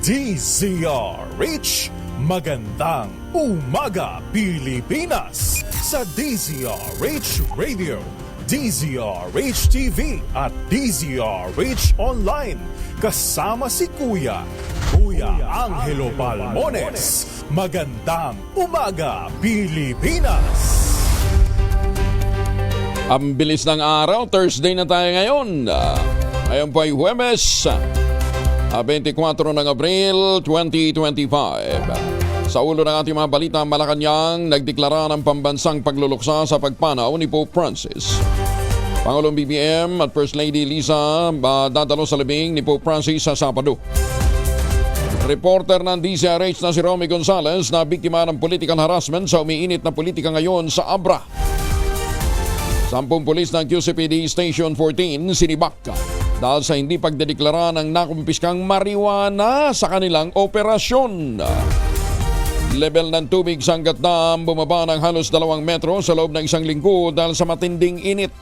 DZRH. Magandang umaga, Pilipinas! Sa DZRH Radio, DZRH TV at DZRH Online. Kasama si Kuya Angelo Palmones. Magandang umaga, Pilipinas! Ang bilis ng araw, Thursday na tayo ngayon. Ngayon po ay Huwebes, 24 ng Abril 2025. Sa ulo ng ating mga balita, Malacanang nagdeklara ng pambansang pagluluksa sa pagpanaw ni Pope Francis. Pangulong BBM at First Lady Liza dadalo sa libing ni Pope Francis sa Sabado. Reporter ng DZRH na si Romy Gonzales na biktima ng political harassment sa umiinit na politika ngayon sa Abra. 10 pulis ng QCPD Station 14 sinibak dahil sa hindi pagdedeklara ng nakumpiskang marijuana sa kanilang operasyon. Level ng tubig sa Angat Dam bumaba ng halos 2 metro sa loob ng isang linggo dahil sa matinding init.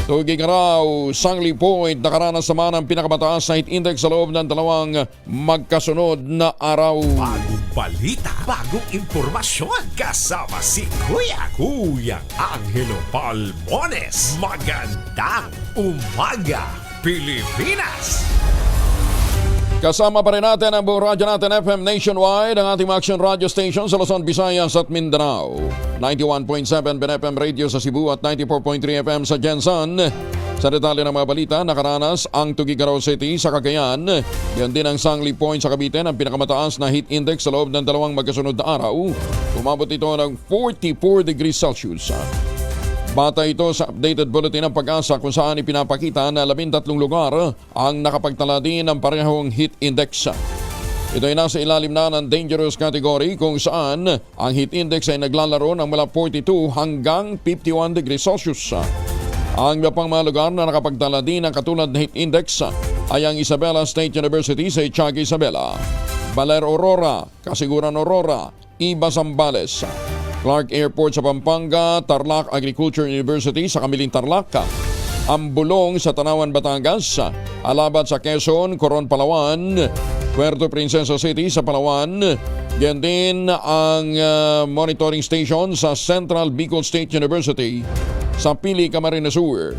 Tugig raw, Sangli Point nakaranas naman ang pinakamataas na heat index sa loob ng 2 magkasunod na araw. Bagong balita, bagong impormasyon, kasama si Kuya Angelo Palmones. Magandang umaga, Pilipinas! Kasama pa rin natin ang buong radyo natin FM nationwide, ang ating action radio station sa Luzon, Visayas at Mindanao. 91.7 BNFM Radio sa Cebu at 94.3 FM sa Jensan. Sa detalye ng mga balita, nakaranas ang Tuguegarao City sa Cagayan. Yan din ang Sangli Point sa Cavite, ang pinakamataas na heat index sa loob ng 2 magkasunod na araw. Umabot ito ng 44 degrees Celsius. Bata ito sa updated bulletin ng Pag-asa kung saan ipinapakita na 13 lugar ang nakapagtala din ng parehong heat index. Ito ay nasa ilalim na ng dangerous category kung saan ang heat index ay naglalaro ng mula 42 hanggang 51 degrees Celsius. Ang iba pang mga lugar na nakapagtala din ng katulad na heat index ay ang Isabela State University sa Itiaga, Isabela, Baler Aurora, Kasiguran Aurora, Iba Zambales, Clark Airport sa Pampanga, Tarlac Agriculture University sa Kamiling Tarlac, Ambulong sa Tanawan, Batangas, Alabat sa Quezon, Coron, Palawan, Puerto Princesa City sa Palawan. Yan din ang monitoring station sa Central Bicol State University sa Pili, Camarines Sur.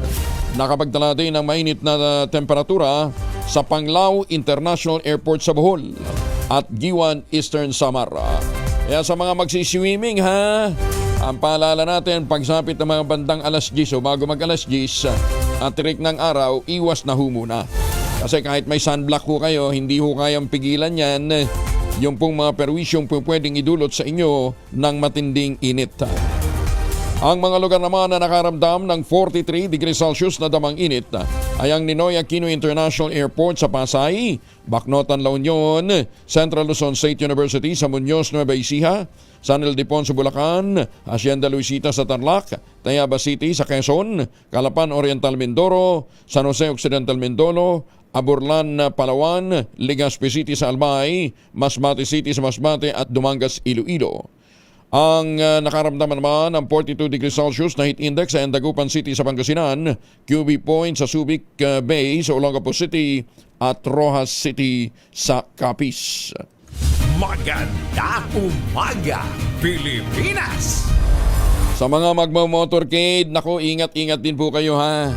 Nakapagtala din ng mainit na temperatura sa Panglao International Airport sa Bohol at Giwan, Eastern Samara. Kaya sa mga magsiswimming ha, ang paalala natin pagsapit ng mga bandang alas 10 o bago mag alas 10 at tirik ng araw, iwas na ho muna. Kasi kahit may sunblock ho kayo, hindi ho kayang pigilan yan. Yung pong mga perwisyong pwedeng idulot sa inyo ng matinding init. Ang mga lugar naman na nakaramdam ng 43 degrees Celsius na damang init ay ang Ninoy Aquino International Airport sa Pasay, Bacnotan, La Union, Central Luzon State University sa Muñoz, Nueva Ecija, San Ildefonso, Bulacan, Hacienda Luisita sa Tarlac, Tayaba City sa Quezon, Calapan Oriental, Mindoro, San Jose Occidental, Mindoro, Aburlan, Palawan, Legazpi City sa Albay, Masbate City sa Masbate at Dumangas, Iloilo. Ang nakaramdaman naman ng 42 degrees Celsius na heat index sa Dagupan City sa Pangasinan, QB Point sa Subic Bay sa Olongapo City at Rojas City sa Capiz. Magandang umaga, Pilipinas! Sa mga magmamotorcade, nako, ingat-ingat din po kayo ha.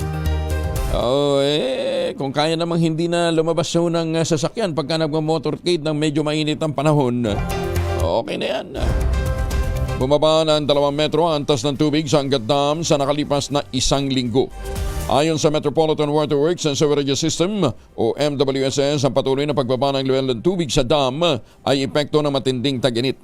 Kung kaya namang hindi na lumabas ng sasakyan pagka nagmamotorcade ng medyo mainit ang panahon, okay na yan. Bumaba ng 2 metro ang antas ng tubig sa Angat Dam sa nakalipas na 1 linggo. Ayon sa Metropolitan Water Works and Sewerage System o MWSS, ang patuloy na pagbaba ng level ng tubig sa dam ay epekto ng matinding tag-init.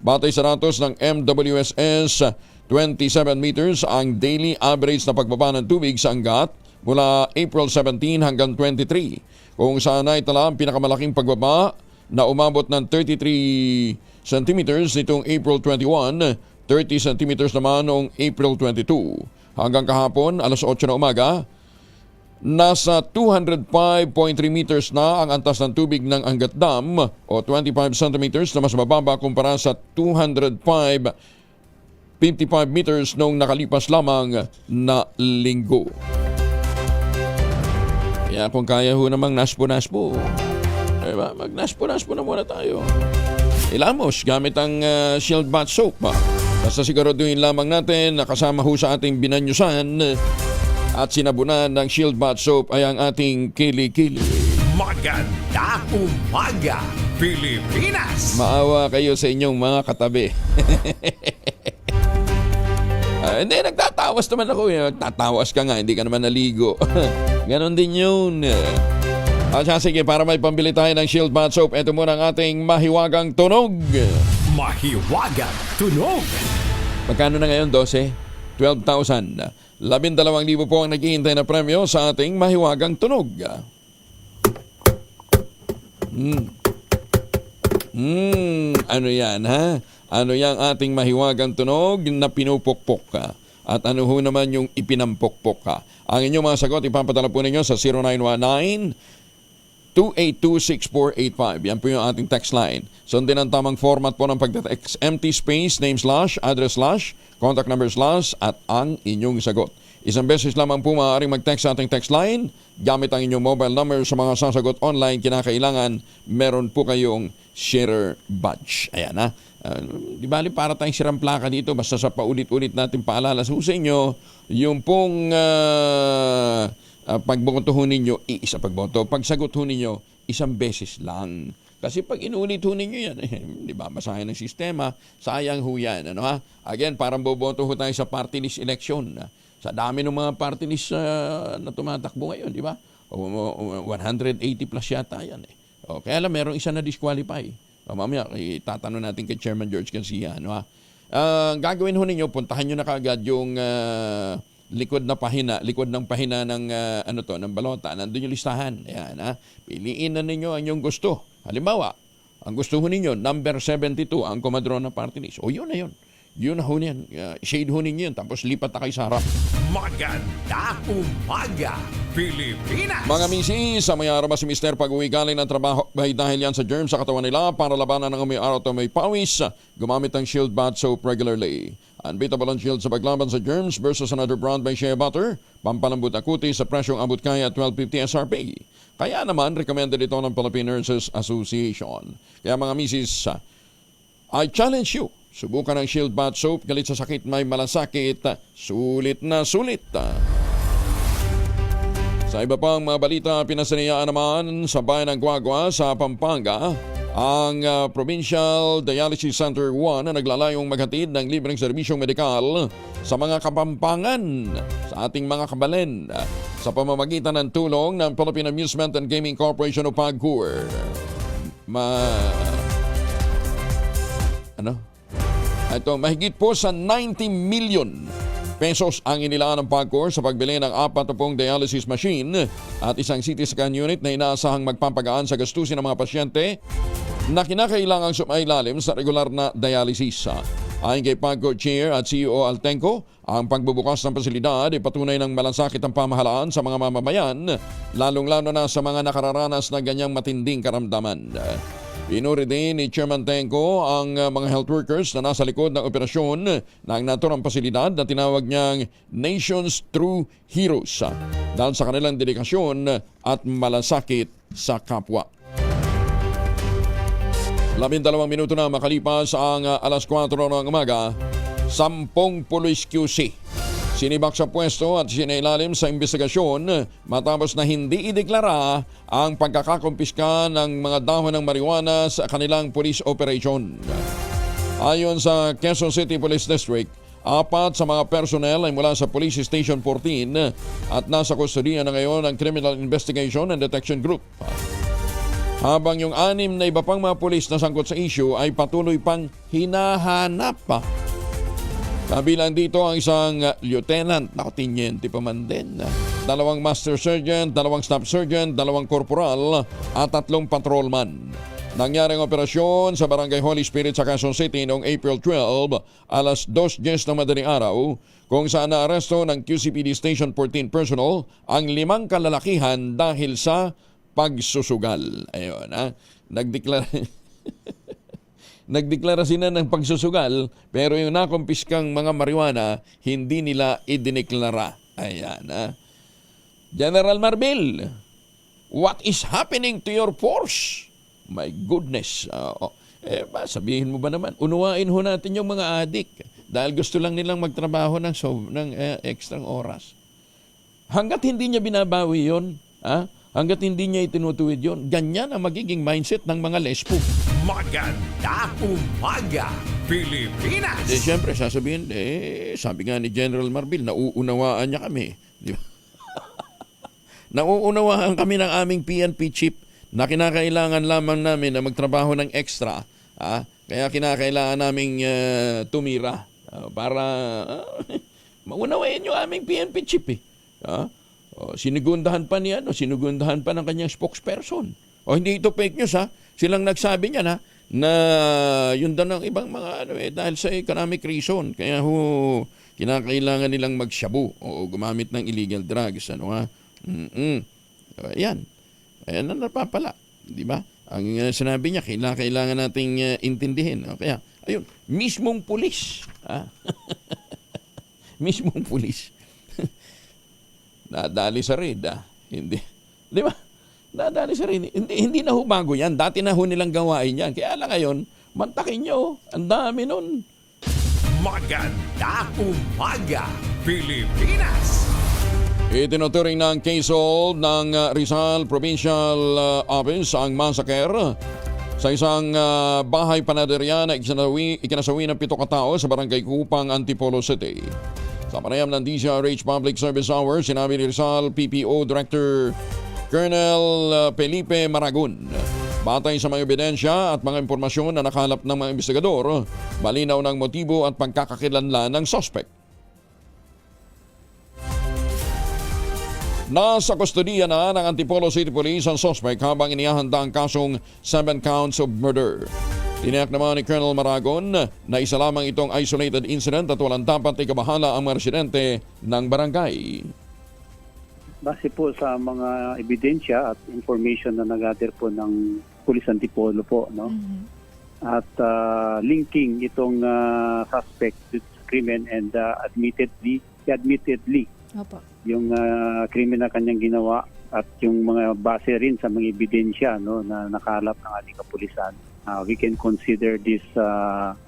Batay sa datos ng MWSS, 27 meters ang daily average na pagbaba ng tubig sa Angat mula April 17 hanggang 23, kung saan ay tala ang pinakamalaking pagbaba na umabot ng 33 centimeters nitong April 21, 30 centimeters naman noong April 22. Hanggang kahapon, alas 8 na umaga, nasa 205.3 meters na ang antas ng tubig ng Angat Dam o 25 centimeters na mas mababa kumpara sa 205.55 meters noong nakalipas lamang na linggo. Kaya kung kaya ho namang naspo-naspo, Diba? Magnaspon-naspon na muna tayo. Ilamos gamit ang Shield Bath Soap. Basta siguraduhin lamang natin na kasama ho sa ating binanyusan at sinabunan ng Shield Bath Soap ay ang ating kili-kili. Maganda umaga, Pilipinas! Maawa kayo sa inyong mga katabi. Hindi, nagtatawas naman ako. Nagtatawas ka nga, hindi ka naman naligo. Ganon din yun. Sige, para may pambili tayo ng Shield Bath Soap, ito muna ang ating mahiwagang tunog. Mahiwagang tunog! Magkano na ngayon, 12? 12,000. 12,000 po ang naghihintay na premyo sa ating mahiwagang tunog. Ano yan, ha? Ano yang ating mahiwagang tunog na pinupukpok ka? At ano ho naman yung ipinampukpok ka? Ang inyong mga sagot, ipapadala po ninyo sa 0919-282-6485. Yan po yung ating text line. Sundin ang tamang format po ng pagte-text. Empty space, name slash, address slash, contact number slash, at ang inyong sagot. Isang beses lamang po maaaring mag-text sa ating text line. Gamit ang inyong mobile number sa mga sasagot online, kinakailangan meron po kayong sharer badge. Ayan ha. Di bali para tayong sirang plaka dito, basta sa paulit-ulit natin paalala sa inyo, yung pong pagboto ho ninyo, isa pagboto, pagsagot ho ninyo, isang beses lang. Kasi pag inulit ho ninyo yan, di ba, masahin ng sistema, sayang ho yan. Ano, ha? Again, parang boboto ho tayo sa party list election. Sa dami ng mga party list na tumatakbo ngayon, di ba? 180 plus yata yan. Kaya lang, merong isa na disqualify. Mamaya, tatanong natin kay Chairman George Garcia. Ano, ha? Gagawin ho ninyo, puntahan nyo na kaagad yung likod ng pahina ng ng balota. Nandun yung listahan. Ayan, ha? Piliin na ninyo ang inyong gusto. Halimbawa, ang gusto ho ninyo, number 72, ang komadron ng party list. O yun na yun. Yun na ho niyan. Shade ho ninyo yun. Tapos lipat na kayo sa harap. Maganda umaga, Pilipinas! Mga misis, sa may araw ba si Mr. pag-uwi galing ng trabaho ay dahil yan sa germs sa katawan nila para labanan ng may araw at may pawis, gumamit ng Shield Bath Soap regularly. Unbeatable ang Shield sa paglaban sa germs versus another brand by Shea Butter. Pampalambot na kutis sa presyong abot kaya at 12.50 SRP. Kaya naman, recommended ito ng Philippine Nurses Association. Kaya mga misis, I challenge you. Subukan ang Shield Bath Soap, galit sa sakit may malasakit, sulit na sulit. Sa iba pang mga balita, pinasaniyaan naman sa bayan ng Guagua sa Pampanga ang Provincial Dialysis Center 1 na naglalayong maghatid ng libreng serbisyong medikal sa mga Kapampangan, sa ating mga kabalen, sa pamamagitan ng tulong ng Philippine Amusement and Gaming Corporation o PAGCOR. Ito, mahigit po sa 90 million pesos ang inilaan ng PAGCOR sa pagbili ng 40 dialysis machine at isang CT scan unit na inaasahang magpapagaan sa gastusin ng mga pasyente na kinakailangang sumailalim sa regular na dialysis. Ayon kay PAGCOR Chair at CEO Altenco, ang pagbubukas ng pasilidad ay patunay ng malasakit ang pamahalaan sa mga mamamayan, lalong-lalo na sa mga nakararanas na ganyang matinding karamdaman. Pinuri din ni Chairman Tenco ang mga health workers na nasa likod ng operasyon ng naturang pasilidad na tinawag niyang Nation's True Heroes dahil sa kanilang dedikasyon at malasakit sa kapwa. 12 minuto na makalipas ang alas 4 ng umaga, 10 police QC sinibak sa pwesto at sinailalim sa investigasyon matapos na hindi ideklara ang pagkakakumpiska ng mga dahon ng marijuana sa kanilang police operation. Ayon sa Quezon City Police District, 4 sa mga personnel ay mula sa Police Station 14 at nasa kustodiya na ngayon ng Criminal Investigation and Detection Group. Habang yung 6 na iba pang mga pulis na sangkot sa issue ay patuloy pang hinahanap pa. Kabilang dito ang isang lieutenant, tiniente pa man din, 2 master sergeant, 2 staff sergeant, 2 corporal at 3 patrolman. Nangyari ang operasyon sa Barangay Holy Spirit sa Quezon City noong April 12, alas 2:10 ng madaling araw, kung saan naaresto ng QCPD Station 14 personnel ang 5 kalalakihan dahil sa pagsusugal. Ayun, Nagdeklara sila ng pagsusugal pero yung nakumpiskang mga marijuana hindi nila idineklara. Ayan, General Marbil, what is happening to your force? My goodness. Sabihin mo ba naman, unawain ho natin yung mga adik dahil gusto lang nilang magtrabaho ng ekstrang oras. Hanggat hindi niya binabawi yon, hanggat hindi niya itinutuwid yon, ganyan ang magiging mindset ng mga lesbo. Maganda umaga, Pilipinas! Siyempre, sasabihin, sabi nga ni General Marbil, nauunawaan niya kami. Di ba? Nauunawaan kami ng aming PNP chief na kinakailangan lamang namin na magtrabaho ng extra. Kaya kinakailangan naming tumira para maunawain yung aming PNP chief. Sinigundahan pa sinugundahan pa ng kanyang spokesperson. Hindi ito fake news Silang nagsabi niya na yun daw ng ibang mga dahil sa economic reason. Kaya kinakailangan nilang magshabu o gumamit ng illegal drugs. Ayan. Ayan ang napapala. Di ba? Ang sinabi niya, kailangan nating intindihin. Kaya, ayun, mismong pulis. Mismong pulis. Nadali sa red. Hindi. Di ba? Nadali sa red. Hindi na ho bago yan. Dati na ho nilang gawain yan. Kaya lang ngayon, mantakin nyo. Ang dami nun. Maganda umaga, Pilipinas! Itinuturing ng case hold ng Rizal Provincial Office ang massacre sa isang bahay panaderya na ikinasawi ng 7 katao sa barangay Kupang, Antipolo City. Sa panayam ng DZRH Public Service Hour, sinabi ni Rizal PPO Director Colonel Felipe Maragon, batay sa mga ebidensya at mga impormasyon na nakalap ng mga investigador, malinaw ng motibo at pagkakakilanlan ng suspect. Nasa kustodiya na ng Antipolo City Police ang suspect habang inihahanda ang kasong 7 counts of murder. Tiniyak naman ni Colonel Maragon na isa lamang itong isolated incident at walang dapat ikabahala ang mga residente ng barangay. Base po sa mga ebidensya at information na nag-gather po ng Police Antipolo po, no? At linking itong suspect to krimen and admittedly Opo. yung krimen na kanyang ginawa at yung mga base rin sa mga ebidensya, no, na nakalap ng ating kapulisan. We can consider this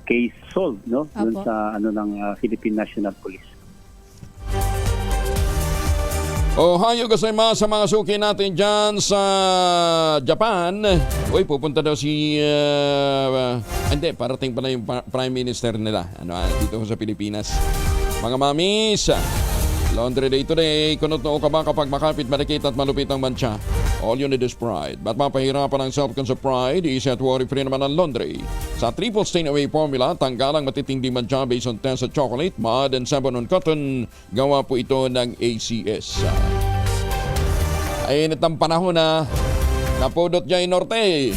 case solved, no, dun sa ng Philippine National Police. Ohayo gozaimasu sa mga suki natin dyan sa Japan. Pupunta daw si... hindi, parating pala yung Prime Minister nila dito sa Pilipinas. Mga mamis, Laundry Day today. Kunot noo ka ba kapag makapit, marikit at malupit ang mancha? All you need is pride. Ba't mapahirapan ang self-concept pride? Easy at worry-free naman ang laundry. Sa triple stain away formula, tanggal ang matitinding mancha based on test sa chocolate, mud, and sabon on cotton. Gawa po ito ng ACS. Ay, init ang panahon na napudot niya Norte.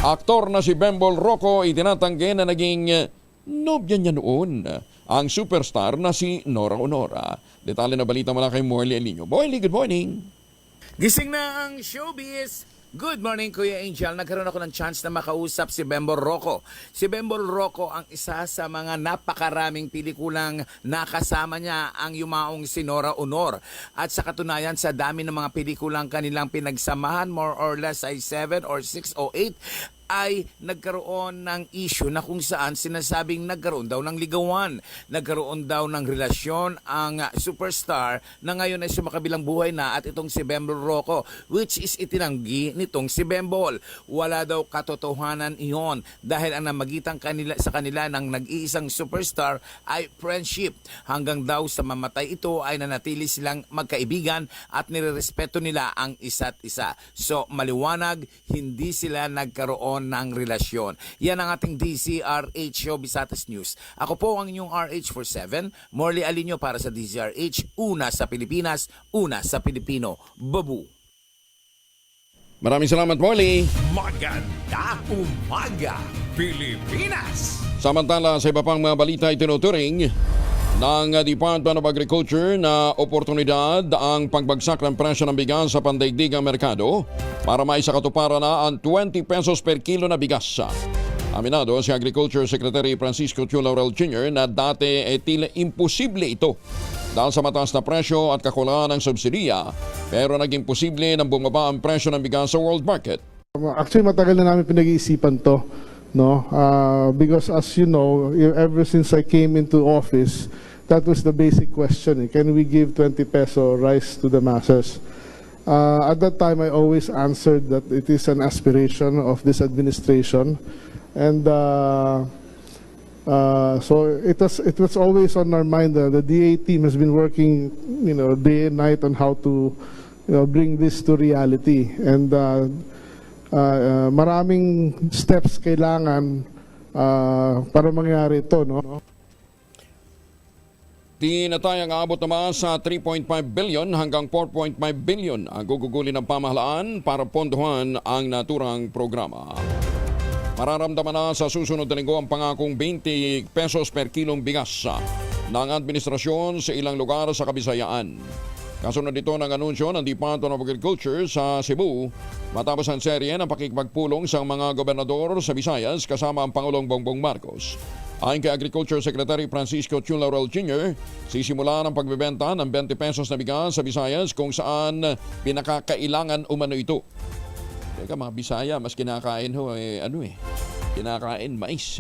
Aktor na si Bembol Rocco itinatanggi na naging nobya niya noon ang superstar na si Nora Honora. Detalye na balita mula kay Morley Alinio. Morley, good morning. Gising na ang showbiz. Good morning, Kuya Angel. Nagkaroon ako ng chance na makausap si Bembol Rocco. Si Bembol Rocco ang isa sa mga napakaraming pelikulang nakasama niya ang yumaong si Nora Honor. At sa katunayan, sa dami ng mga pelikulang kanilang pinagsamahan, more or less ay 7 or 6 o 8, ay nagkaroon ng issue na kung saan sinasabing nagkaroon daw ng ligawan. Nagkaroon daw ng relasyon ang superstar na ngayon ay sumakabilang buhay na at itong si Bembol Rocco, which is itinanggi nitong si Bembol. Wala daw katotohanan iyon dahil ang namagitan sa kanila ng nag-iisang superstar ay friendship. Hanggang daw sa mamatay ito ay nanatili silang magkaibigan at nirerespeto nila ang isa't isa. So maliwanag, hindi sila nagkaroon ng relasyon. Yan ang ating DZRH Showbiz News. Ako po ang inyong RH47, Morley Alinio para sa DZRH, una sa Pilipinas, una sa Pilipino. Babu! Maraming salamat, Morley. Maganda umaga, Pilipinas! Samantala, sa iba pang mga balita itinuturing ng Department of Agriculture na oportunidad ang pagbagsak ng presyo ng bigas sa pandaigdigang merkado para maisakatuparan na ang 20 pesos per kilo na bigas. Aminado si Agriculture Secretary Francisco Chu Laurel Jr. na dati tila imposible ito dahil sa mataas na presyo at kakulangan ng subsidiya, pero naging posible nang bumaba ang presyo ng bigas sa world market. Actually, matagal na namin pinag-iisipan to, no? Because as you know, ever since I came into office, that was the basic question. Can we give 20 peso rice to the masses? At that time, I always answered that it is an aspiration of this administration. And so it was always on our mind. The DA team has been working, day and night on how to, bring this to reality. And maraming steps kailangan para mangyari ito, no? Tinatayang aabot naman sa 3.5 billion hanggang 4.5 billion ang gugugulin ng pamahalaan para pondohan ang naturang programa. Mararamdaman na sa susunod na linggo ang pangakong 20 pesos per kilong bigas ng administrasyon sa ilang lugar sa Kabisayaan. Kasunod dito ng anunsyo ng Department of Agriculture sa Cebu matapos ang serye ng pakikipagpulong sa mga gobernador sa Visayas kasama ang Pangulong Bongbong Marcos. Ayon kay Agriculture Secretary Francisco Chun Laurel Jr., sisimula ng pagbebenta ng 20 pesos na bigas sa Visayas kung saan pinakakailangan umano ito. Teka, mga Bisaya, mas kinakain kinakain mais.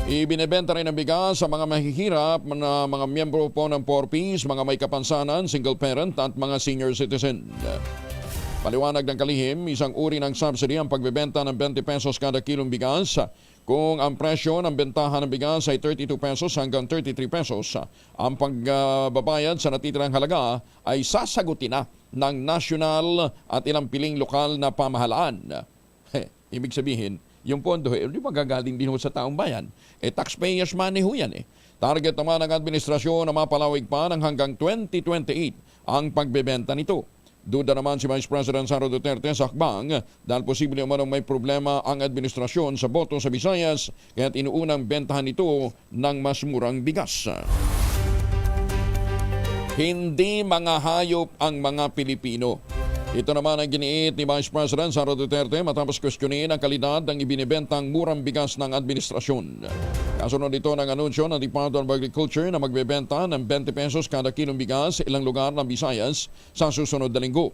Ibinebenta rin ang bigas sa mga mahihirap na mga miyembro po ng 4Ps, mga may kapansanan, single parent at mga senior citizen. Paliwanag ng kalihim, isang uri ng subsidy ang pagbebenta ng 20 pesos kada kilong bigas. Kung ang presyo ng bentahan ng bigas ay 32 pesos hanggang 33 pesos, ang pagbabayad sa natitirang halaga ay sasagutin na ng national at ilang piling lokal na pamahalaan. Ibig sabihin, yung pondo, di ba gagaling din ho sa taong bayan? Taxpayers money ho yan. Target naman ng administrasyon na mapalawig pa ng hanggang 2028 ang pagbebenta nito. Duda naman si Vice President Sara Duterte sa hakbang dahil posible umanong may problema ang administrasyon sa boto sa Visayas kaya't inuunang bentahan ito ng mas murang bigas. Hindi mga hayop ang mga Pilipino. Ito naman ang giniit ni Vice President Sara Duterte matapos kwestiyonin ang kalidad ng ibinibentang murang bigas ng administrasyon. Kasunod ito ng anunsyo ng Department of Agriculture na magbebenta ng 20 pesos kada kilong bigas sa ilang lugar ng Visayas sa susunod na linggo.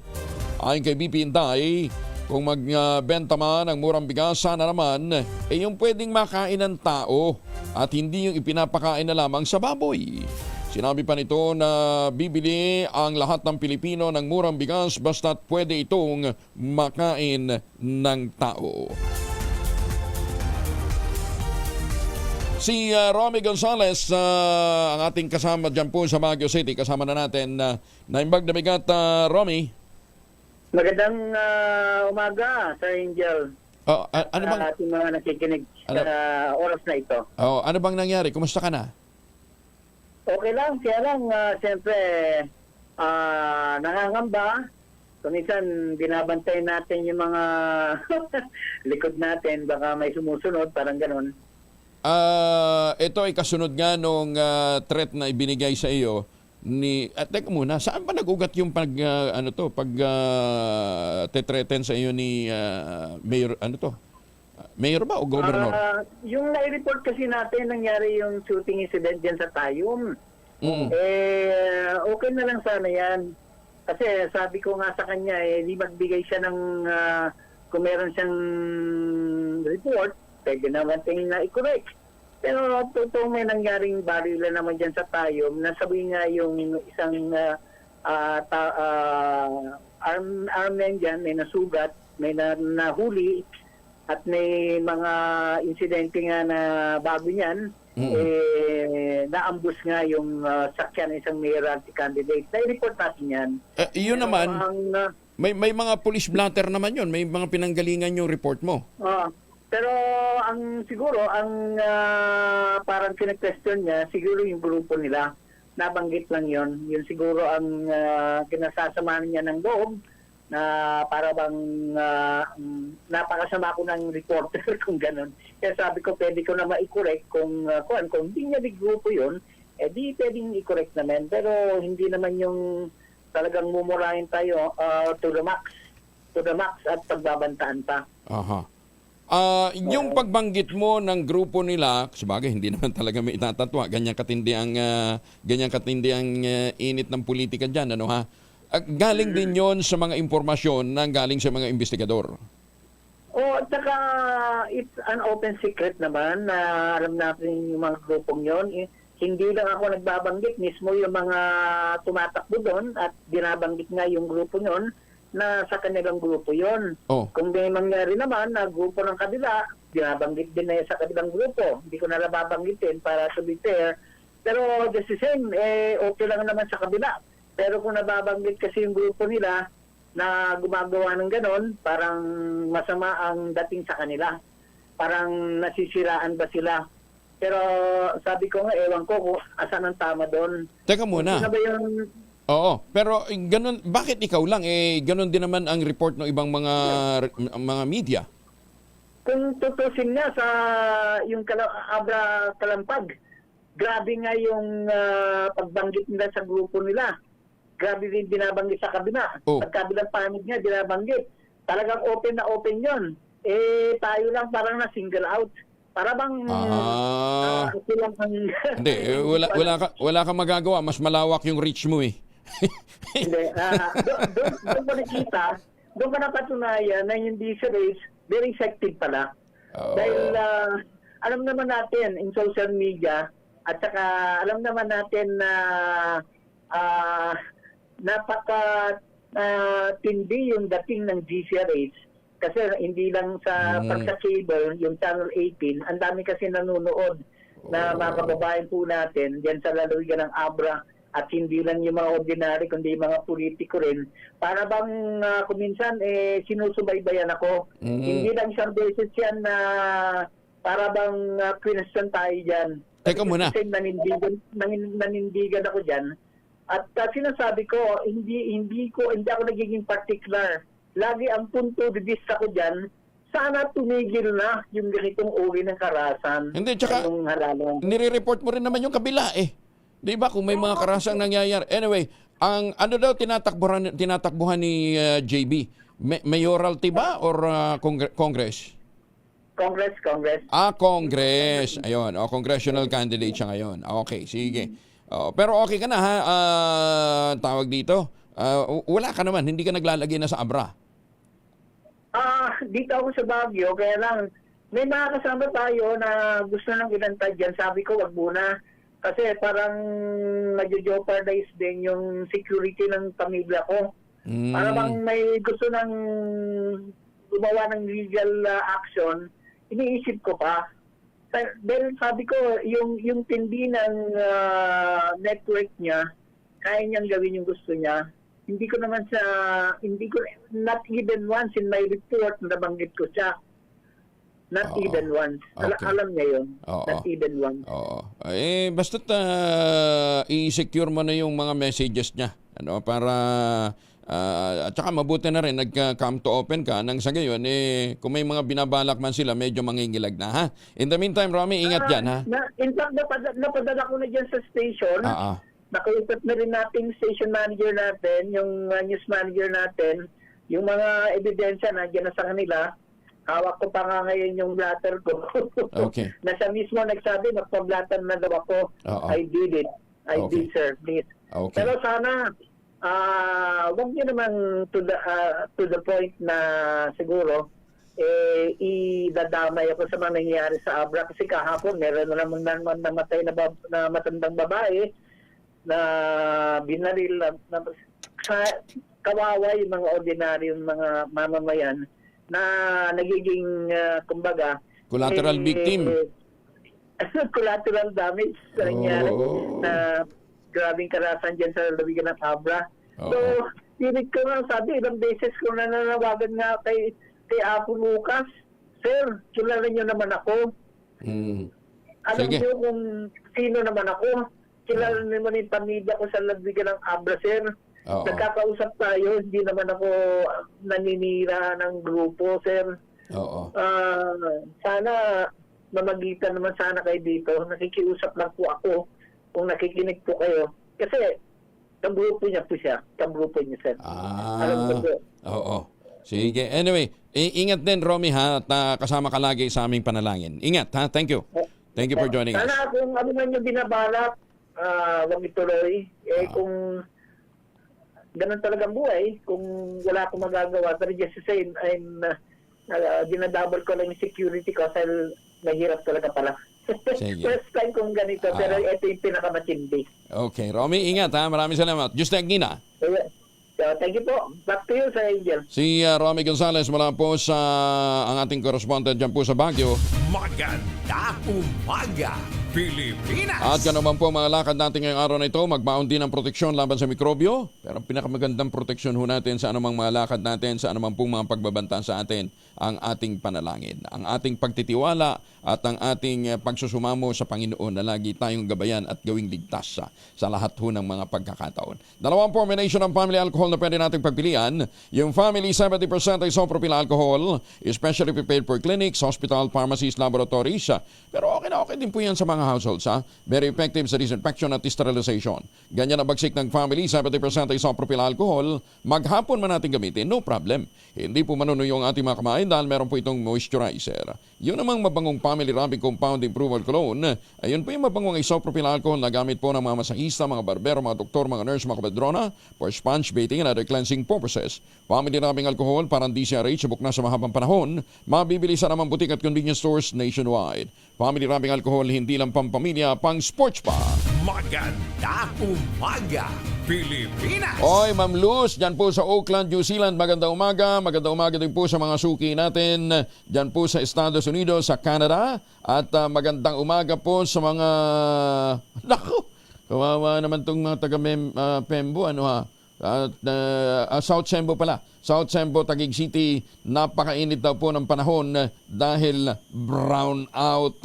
Ayon kay BP Inday, kung magbenta man ng murang bigas, sana naman yung pwedeng makain ng tao at hindi yung ipinapakain na lamang sa baboy. Sinabi pa nito na bibili ang lahat ng Pilipino ng murang bigas basta't pwede itong makain ng tao. Si Romy Gonzales, ang ating kasama dyan po sa Baguio City, kasama na natin na imbag na bigat, Romy. Magandang umaga, Sir Angel. Ano bang ating mga nakikinig sa oras na ito. Ano bang nangyari? Kumusta ka na? Okay lang, kaya lang, siyempre, nangangamba. Minsan, binabantay natin yung mga likod natin, baka may sumusunod, parang ganun. Ito ay kasunod nga nung threat na ibinigay sa iyo ni teka muna, saan ba nagugat yung tetreten sa iyo ni Mayor Mayor ba o Governor? Yung nai-report kasi natin, nangyari yung shooting incident dyan sa Tayum. Okay na lang sana yan. Kasi sabi ko nga sa kanya, di magbigay siya ng, kung meron siyang report, pwede naman tingin na i-correct. Pero totoo may nangyaring barila naman dyan sa Tayum, nasabi nga yung isang armman dyan, may nasugat, may nahuli, at may mga insidente nga na bago niyan, naambus nga yung sakyan isang mayoralty candidate. Na-report natin yan. Yun naman, may mga police blotter naman yun. May mga pinanggalingan yung report mo. Pero siguro, parang pinag-question niya, siguro yung grupo nila, nabanggit lang yon. Yun siguro ang kinasasamahan niya ng loob, na para bang napakasama ko ng reporter kung gano'n. Kaya sabi ko, pwede ko na ma-correct kung hindi niya di grupo yun, di pwedeng i-correct naman. Pero hindi naman yung talagang mumurahin tayo to the max at pagbabantaan pa. Aha. Yung pagbanggit mo ng grupo nila, sabagay hindi naman talaga may itatatwa, ganyan katindi ang init ng politika diyan, ano ha? galing din yon sa mga impormasyon na galing sa mga investigador. At saka it's an open secret naman na alam natin yung mga grupong yon. Hindi lang ako nagbabanggit, mismo yung mga tumatakbo doon at binabanggit nga yung grupo yon na sa kanilang grupo yon. Oh. Kung may mangyari naman na grupo ng kabila, binabanggit din na sa kabilang grupo. Hindi ko na nababanggitin para to be fair. Pero just the same, okay lang naman sa kabila. Pero kung nababanggit kasi yung grupo nila na gumagawa ng ganon, parang masama ang dating sa kanila. Parang nasisiraan ba sila? Pero sabi ko nga, ewan ko kung asan ang tama doon. Teka muna. Ano ba yung... Oo, pero ganun, bakit ikaw lang? Ganun din naman ang report ng ibang mga media. Kung tutusin nga sa yung Abra Kalampag, grabe nga yung pagbanggit nila sa grupo nila. Grabe din binabanggit sa kabila. Oh. At kabilang panig nga, binabanggit. Talagang open na open yon. Tayo lang parang na-single out. Para bang... lang ang... Hindi, wala kang magagawa. Mas malawak yung reach mo eh. Hindi. Doon ko nakita, doon ko napatunayan na yung diesel race, very effective pala. Dahil alam naman natin in social media, at saka alam naman natin na napaka-tindi yung dating ng GCRH kasi hindi lang sa pagka-cable, yung Channel 18, ang dami kasi nanonood na mga kababayan po natin diyan sa lalawigan ng Abra at hindi lang yung mga ordinary kundi yung mga politiko rin. Para bang kuminsan sinusubaybayan ako. Hindi lang isang beses yan na para bang question tayo dyan. Teka muna. Kasi nanindigan ako dyan. At sinasabi ko, hindi ako nagiging particular. Lagi ang punto de vista ko dyan, sana tumigil na yung ganitong uri ng karahasan. Hindi, tsaka nire-report mo rin naman yung kabila eh. Di ba kung may mga karasang nangyayari. Anyway, ang ano daw tinatakbuhan ni JB? Mayoralty ba or Congress? Congress. Congress. Ayun, congressional candidate siya ngayon. Okay, sige. Pero okay ka na ha, tawag dito. Wala ka naman, hindi ka naglalagay na sa Abra. Dito ako sa Baguio, kaya lang may mga kasama tayo na gusto nang ilantad dyan. Sabi ko, wag muna. Kasi parang nag-jeopardize din yung security ng pamilya ko. Para bang may gusto nang gumawa ng legal action, iniisip ko pa. Dahil sabi ko, yung tindi ng network niya, kaya niyang gawin yung gusto niya. Not even once in my report na nabanggit ko siya. Not even once. Okay. Alam niya yun. Not even once. Basta't i-secure mo na yung mga messages niya. Para at saka mabuti na rin nag-come to open ka nang sa gayon kung may mga binabalak man sila medyo mangingilag na ha. In the meantime, Romy, ingat dyan ha. In fact, napadala ko na dyan sa station. Nakausap na rin natin station manager natin, yung news manager natin, yung mga ebidensya nandiyan na sa kanila. Hawak ko pa nga ngayon yung blatter ko. Okay. Na siya mismo nagsabi, magpa-blatter na daw ako. I did it. I deserve it. Okay. Pero sana, wag niyo naman to the point na siguro, idadamay ako sa mga nangyayari sa Abra. Kasi kahapon, meron na naman namatay na matandang babae na binaril na kawawa yung mga ordinaryong mga mamamayan na nagiging, kumbaga, collateral victim. Collateral damage sa nangyari na grabing karasan dyan sa lawigan ng Abra. So, pilit ko nga, sabi, ilang beses ko na nanawagan nga kay Apo Lucas, Sir, kilala niyo naman ako. Alam niyo kung sino naman ako. Kilala naman yung pamilya ko sa lawigan ng Abra, Sir. Nagkakausap tayo, hindi naman ako naninira ng grupo, Sir. Sana mamagitan naman sana kayo dito. Nakikiusap lang po ako kung nakikinig po kayo. Kasi kabrupo niya po siya. Kabrupo niya, Sir. Alam ko po. Sige. Anyway, ingat din, Romy, ha? At kasama ka lagi sa aming panalangin. Ingat, ha? Thank you. Thank you for joining us. Sana kung ano man yung binabalak, wag ituloy. Kung ganun talagang buhay. Kung wala akong magagawa, pero just to say, dinadouble ko lang yung security ko dahil mahirap talaga pala. Sige. First time kong ganito, pero ito yung pinakamatindi. Okay, Romy, ingat ha. Maraming salamat. Just Gina. So, thank you po. Back to you, Sir Angel. Si Romy Gonzales mula po sa ang ating correspondent dyan po sa Baguio. Maganda umaga, Pilipinas! At yan naman po mga lakad natin ngayong araw na ito, magbaon din ng proteksyon laban sa mikrobyo. Pero ang pinakamagandang proteksyon ho natin sa anumang mga lakad natin, sa anumang pong mga pagbabanta sa atin, ang ating panalangin, ang ating pagtitiwala at ang ating pagsusumamo sa Panginoon na lagi tayong gabayan at gawing ligtas sa lahat ho ng mga pagkakataon. Dalawang formulation ng family alcohol na pwede nating pagpilian. Yung family 70% isopropyl alcohol, especially prepared for clinics, hospital, pharmacies, laboratories. Pero okay din po yan sa mga households. Very effective sa disinfection at sterilization. Ganyan ang bagsik ng family 70% isopropyl alcohol. Maghapon man natin gamitin, no problem. Hindi po manunuyo ang ating mga kamay dahil meron po itong moisturizer. Yun namang mabangong family rubbing compound improval cologne. Ayun po yung mabangong isopropyl alcohol na gamit po ng mga masahista, mga barbero, mga doktor, mga nurse, mga kabadrona for sponge bathing and other cleansing purposes. Family rubbing alcohol parang DCRH subok na sa mahabang panahon. Mabibili sa namang butik at convenience stores nationwide. Family rubbing alcohol hindi lang pampamilya, pang sports pa. Maganda umaga, Pilipinas! Oy, Ma'am Luz, dyan po sa Auckland, New Zealand, magandang umaga. Magandang umaga din po sa mga suki natin dyan po sa Estados Unidos, sa Canada. At magandang umaga po sa mga... Naku, kawawa naman itong mga taga-Pembo, South Sembo pala. South Sembo, Taguig City, napakainit daw po ng panahon dahil brown out.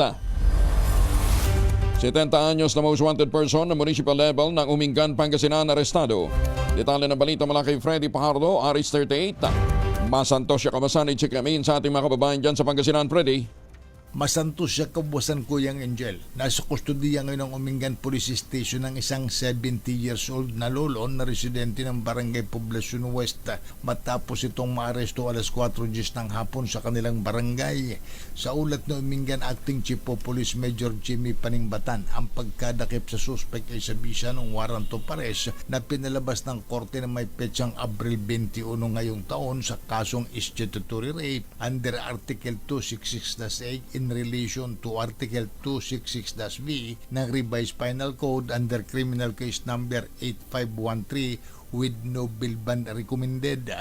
70 anyos na most wanted person na municipal level ng Umingan, Pangasinan, arestado. Detalye ng balita mula kay Freddy Pajardo, Aris 38. Masantos siya kamasan, i-check sa ating mga kababayan dyan sa Pangasinan, Freddy. Masantos siya kabuwasan Kuyang Angel. Nasa kustodiya ngayon ng Umingan Police Station ng isang 70 years old na lolo na residente ng Barangay Poblacion West matapos itong maaresto alas 4 ng hapon sa kanilang barangay. Sa ulat ng Umingan Acting Chief of Police Major Jimmy Paningbatan, ang pagkadakip sa suspect ay sa bisa ng warrant of arrest na pinalabas ng korte na may petsang Abril 21 ngayong taon sa kasong statutory rape under Article 266-8 in relation to Article 266-V ng Revised Penal Code under Criminal Case Number 8513 with no bail bond recommended.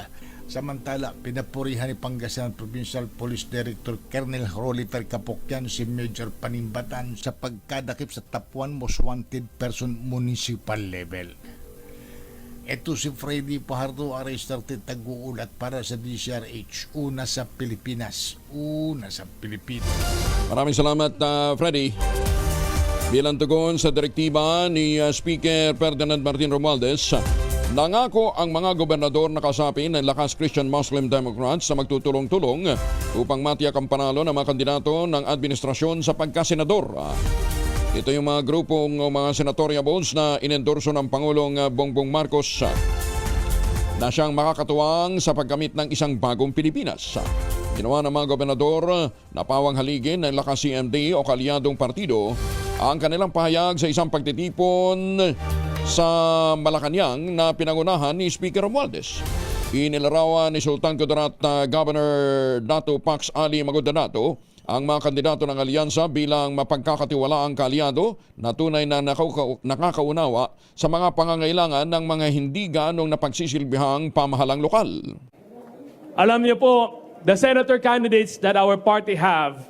Samantala, pinapurihan ni Pangasinan Provincial Police Director Colonel Rolifer Capocyan si Major Panimbatan sa pagkadakip sa top 1 most wanted person municipal level. Ito si Freddy Pajardo, arrested, tag-uulat para sa DCRH. Una sa Pilipinas. Maraming salamat, Freddy. Bilang tugon sa direktiba ni Speaker Ferdinand Martin Romualdez, nangako ang mga gobernador na kasapi ng lakas Christian Muslim Democrats na magtutulong-tulong upang matiyak ang panalo ng mga kandidato ng administrasyon sa pagkasenador. Ito yung mga grupong mga senatoriables na inendorso ng Pangulong Bongbong Marcos na siyang makakatuwang sa paggamit ng isang bagong Pilipinas. Ginawa ng mga gobernador na pawang haligin ng lakas CMD o kaalyadong partido ang kanilang pahayag sa isang pagtitipon sa Malacanang na pinangunahan ni Speaker Romualdez. Inilarawan ni Sultan Kudarat Governor Dato Pax Ali Magudanato ang mga kandidato ng alyansa bilang mapagkakatiwalaang kaalyado na tunay na nakakaunawa sa mga pangangailangan ng mga hindi ganong napagsisilbihang pamahalang lokal. Alam niyo po, the senator candidates that our party have,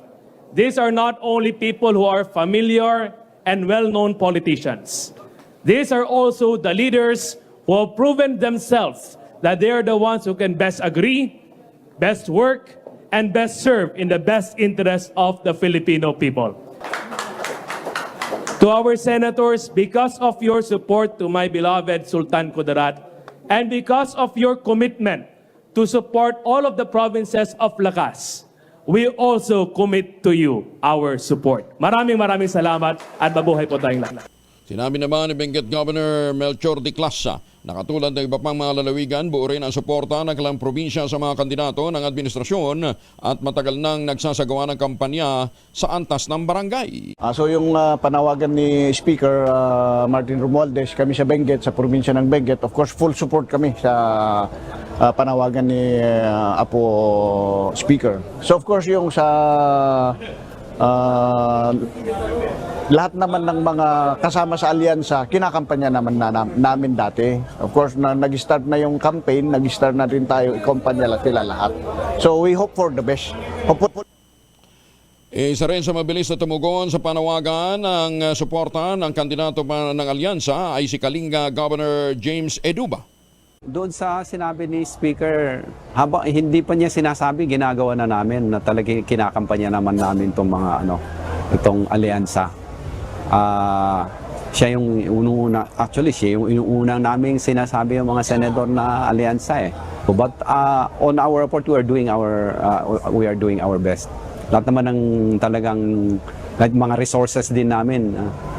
these are not only people who are familiar and well-known politicians. These are also the leaders who have proven themselves that they are the ones who can best agree, best work, and best serve in the best interest of the Filipino people. To our senators, because of your support to my beloved Sultan Kudarat, and because of your commitment to support all of the provinces of Lakas, we also commit to you our support. Maraming salamat at mabuhay po tayong lahat. Sinabi naman ni Benguet Governor Melchor de Clasa na katulad ng iba pang mga lalawigan, buo rin ang suporta ng kanilang probinsya sa mga kandidato ng administrasyon at matagal nang nagsasagawa ng kampanya sa antas ng barangay. So yung panawagan ni Speaker Martin Romualdez, kami sa Benguet, sa probinsya ng Benguet, of course full support kami sa panawagan ni Apo Speaker. So of course yung sa lahat naman ng mga kasama sa alyansa, kinakampanya naman namin dati. Of course, nag-start na yung campaign, nag-start na rin tayo ikumpanya sila lahat. So we hope for the best. Isa rin sa mabilis na tumugon sa panawagan ng suporta ng kandidato ng alyansa ay si Kalinga Governor James Eduba. Doon sa sinabi ni Speaker, habang hindi pa niya sinasabi, ginagawa na namin na talagang kinakampanya naman namin itong mga itong alyansa. Siya yung unang-una, actually siya yung unang naming sinasabi yung mga senador na alyansa eh. But on our report, we are doing our best. Lahat naman ng talagang mga resources din namin.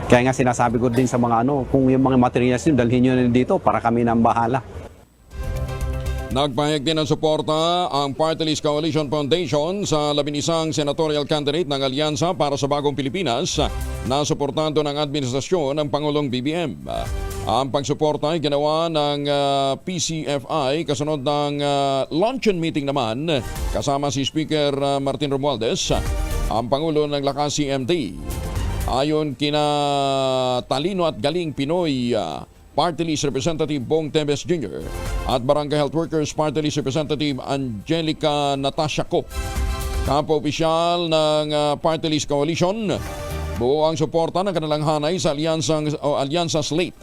Kaya nga sinasabi ko din sa mga kung yung mga materials nyo, dalhin nyo na dito para kami nang bahala. Nagpahayag din ng suporta ang Party List Coalition Foundation sa 11 senatorial candidate ng Alyansa para sa Bagong Pilipinas na suportado ng administrasyon ng Pangulong BBM. Ang pagsuporta ay ginawa ng PCFI kasunod ng luncheon meeting naman kasama si Speaker Martin Romualdez, ang Pangulo ng Lakas CMD. Ayon kina Talino at Galing Pinoy Party List Representative Bong Tebes Jr. at Barangay Health Workers Party List Representative Angelica Natasha Ko. Kapo-opisyal ng Party List Coalition, buo ang suporta ng kanilang hanay sa alyansa slate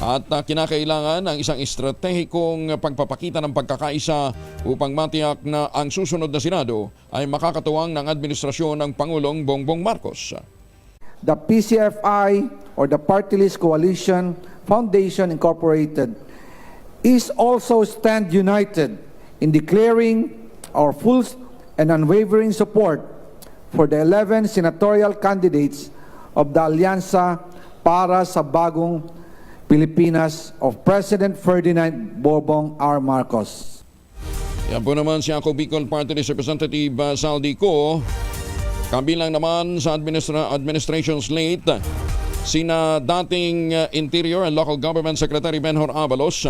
at kinakailangan ng isang estratehikong pagpapakita ng pagkakaisa upang matiyak na ang susunod na Senado ay makakatuwang ng administrasyon ng Pangulong Bongbong Marcos. The PCFI or the Party List Coalition Foundation Incorporated is also stand united in declaring our full and unwavering support for the 11 senatorial candidates of the Alyansa para sa Bagong Pilipinas of President Ferdinand Bongbong R. Marcos. Yan po naman si Ako Bicol Party List Representative Saldi Co. Kabilang naman sa administration slate sina dating Interior and Local Government Secretary Benhur Avalos,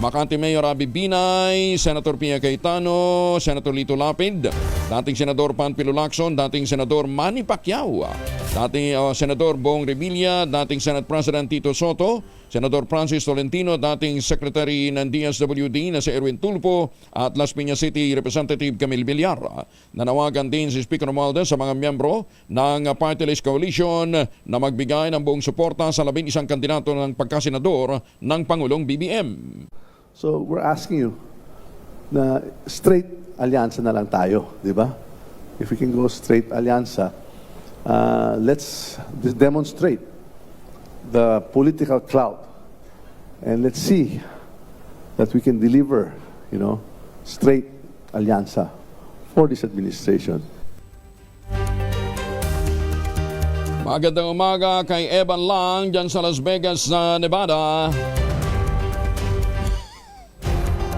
Makati Mayor Abby Binay, Senator Pia Cayetano, Senator Lito Lapid, dating Senador Panfilo Lacson, dating Senador Manny Pacquiao, dating Senador Bong Revilla, dating Senate President Tito Soto, Senador Francis Tolentino, dating Secretary ng DSWD na si Erwin Tulfo at Las Piñas City Representative Camille Villar. Nanawagan din si Speaker Romualdez sa mga miyembro ng Party List Coalition na magbigay ng buong suporta sa 11 kandidato ng pagkasenador ng Pangulong BBM. So we're asking you na straight alyansa na lang tayo, di ba? If we can go straight alyansa, let's demonstrate the political clout and let's see that we can deliver, straight alyansa for this administration. Magandang umaga kay Evan Lang dyan sa Las Vegas, Nevada.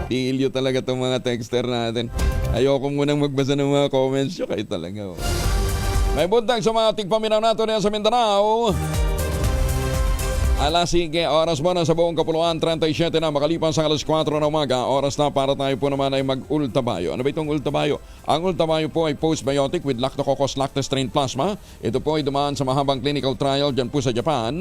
Pilyo talaga itong mga texter natin. Ayoko munang magbasa ng mga comments nyo. Kayo talaga. May buntag sa mga tigpaminaw natin sa Mindanao. Sige, oras mo na sa buong Kapuluan, 37 na makalipas sa alas 4 na umaga. Oras na para tayo po naman ay mag-ultabayo. Ano ba itong ultabayo? Ang ultabayo po ay postbiotic with Lactococcus lactis strain plasma. Ito po ay dumaan sa mahabang clinical trial dyan po sa Japan.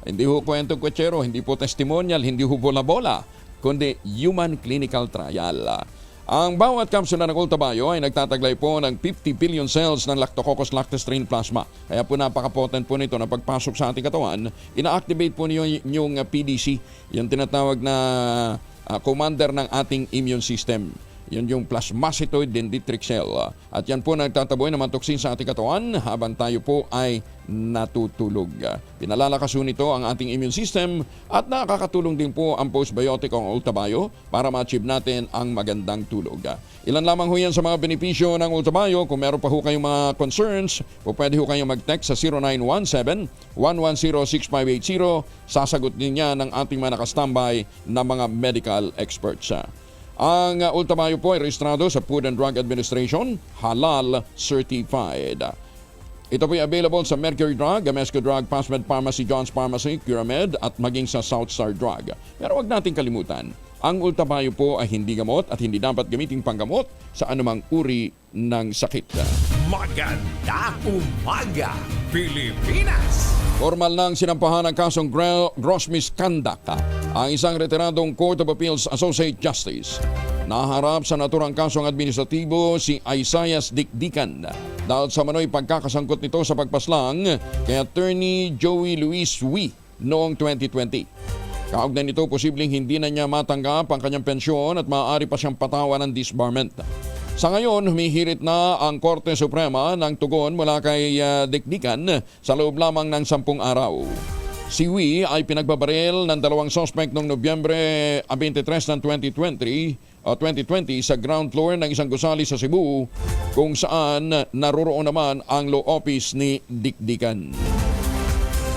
Hindi ho kwentong kwetsero, hindi po testimonial, hindi ho bola-bola, kundi human clinical trial. Ang bawat kapsula ng ultabayo ay nagtataglay po ng 50 billion cells ng Lactococcus lactis strain plasma. Kaya po napaka-potent po nito na pagpasok sa ating katawan, ina-activate po niyo yung PDC, yung tinatawag na commander ng ating immune system. Yun yung plasmacetoid dendritic cell. At yan po nagtataboy ng mga toksin sa ating katawan habang tayo po ay natutulog. Pinalalakas nito ang ating immune system at nakakatulong din po ang postbiotic o Ultabio para ma-achieve natin ang magandang tulog. Ilan lamang ho yan sa mga benepisyo ng Ultabio. Kung meron pa ho kayong mga concerns, pwede ho kayong mag-text sa 0917-110-6580. Sasagot din yan ng ating mga nakastambay na mga medical experts. Ang Ultabio po ay rehistrado sa Food and Drug Administration, halal certified. Ito po ay available sa Mercury Drug, Amesco Drug, Pasmed Pharmacy, John's Pharmacy, Curamed at maging sa Southstar Drug. Pero wag nating kalimutan, ang Ultabio po ay hindi gamot at hindi dapat gamitin panggamot sa anumang uri ng sakit. Maganda umaga, Pilipinas! Formal nang sinampahan ng kasong gross misconduct ang isang retiradong Court of Appeals Associate Justice. Naharap sa naturang kasong administratibo si Isaias Dikdikan dahil sa manoy pagkakasangkot nito sa pagpaslang kay Attorney Joey Luis Wee noong 2020. Kaugnay nito, posibleng hindi na niya matanggap ang kanyang pensyon at maaari pa siyang patawan ng disbarment. Sa ngayon, humihirit na ang Korte Suprema ng tugon mula kay Dikdikan sa loob lamang ng 10 araw. Si Wee ay pinagbabaril ng 2 suspect noong Nobyembre 23 ng 2020 sa ground floor ng isang gusali sa Cebu kung saan naroroon naman ang law office ni Dikdikan.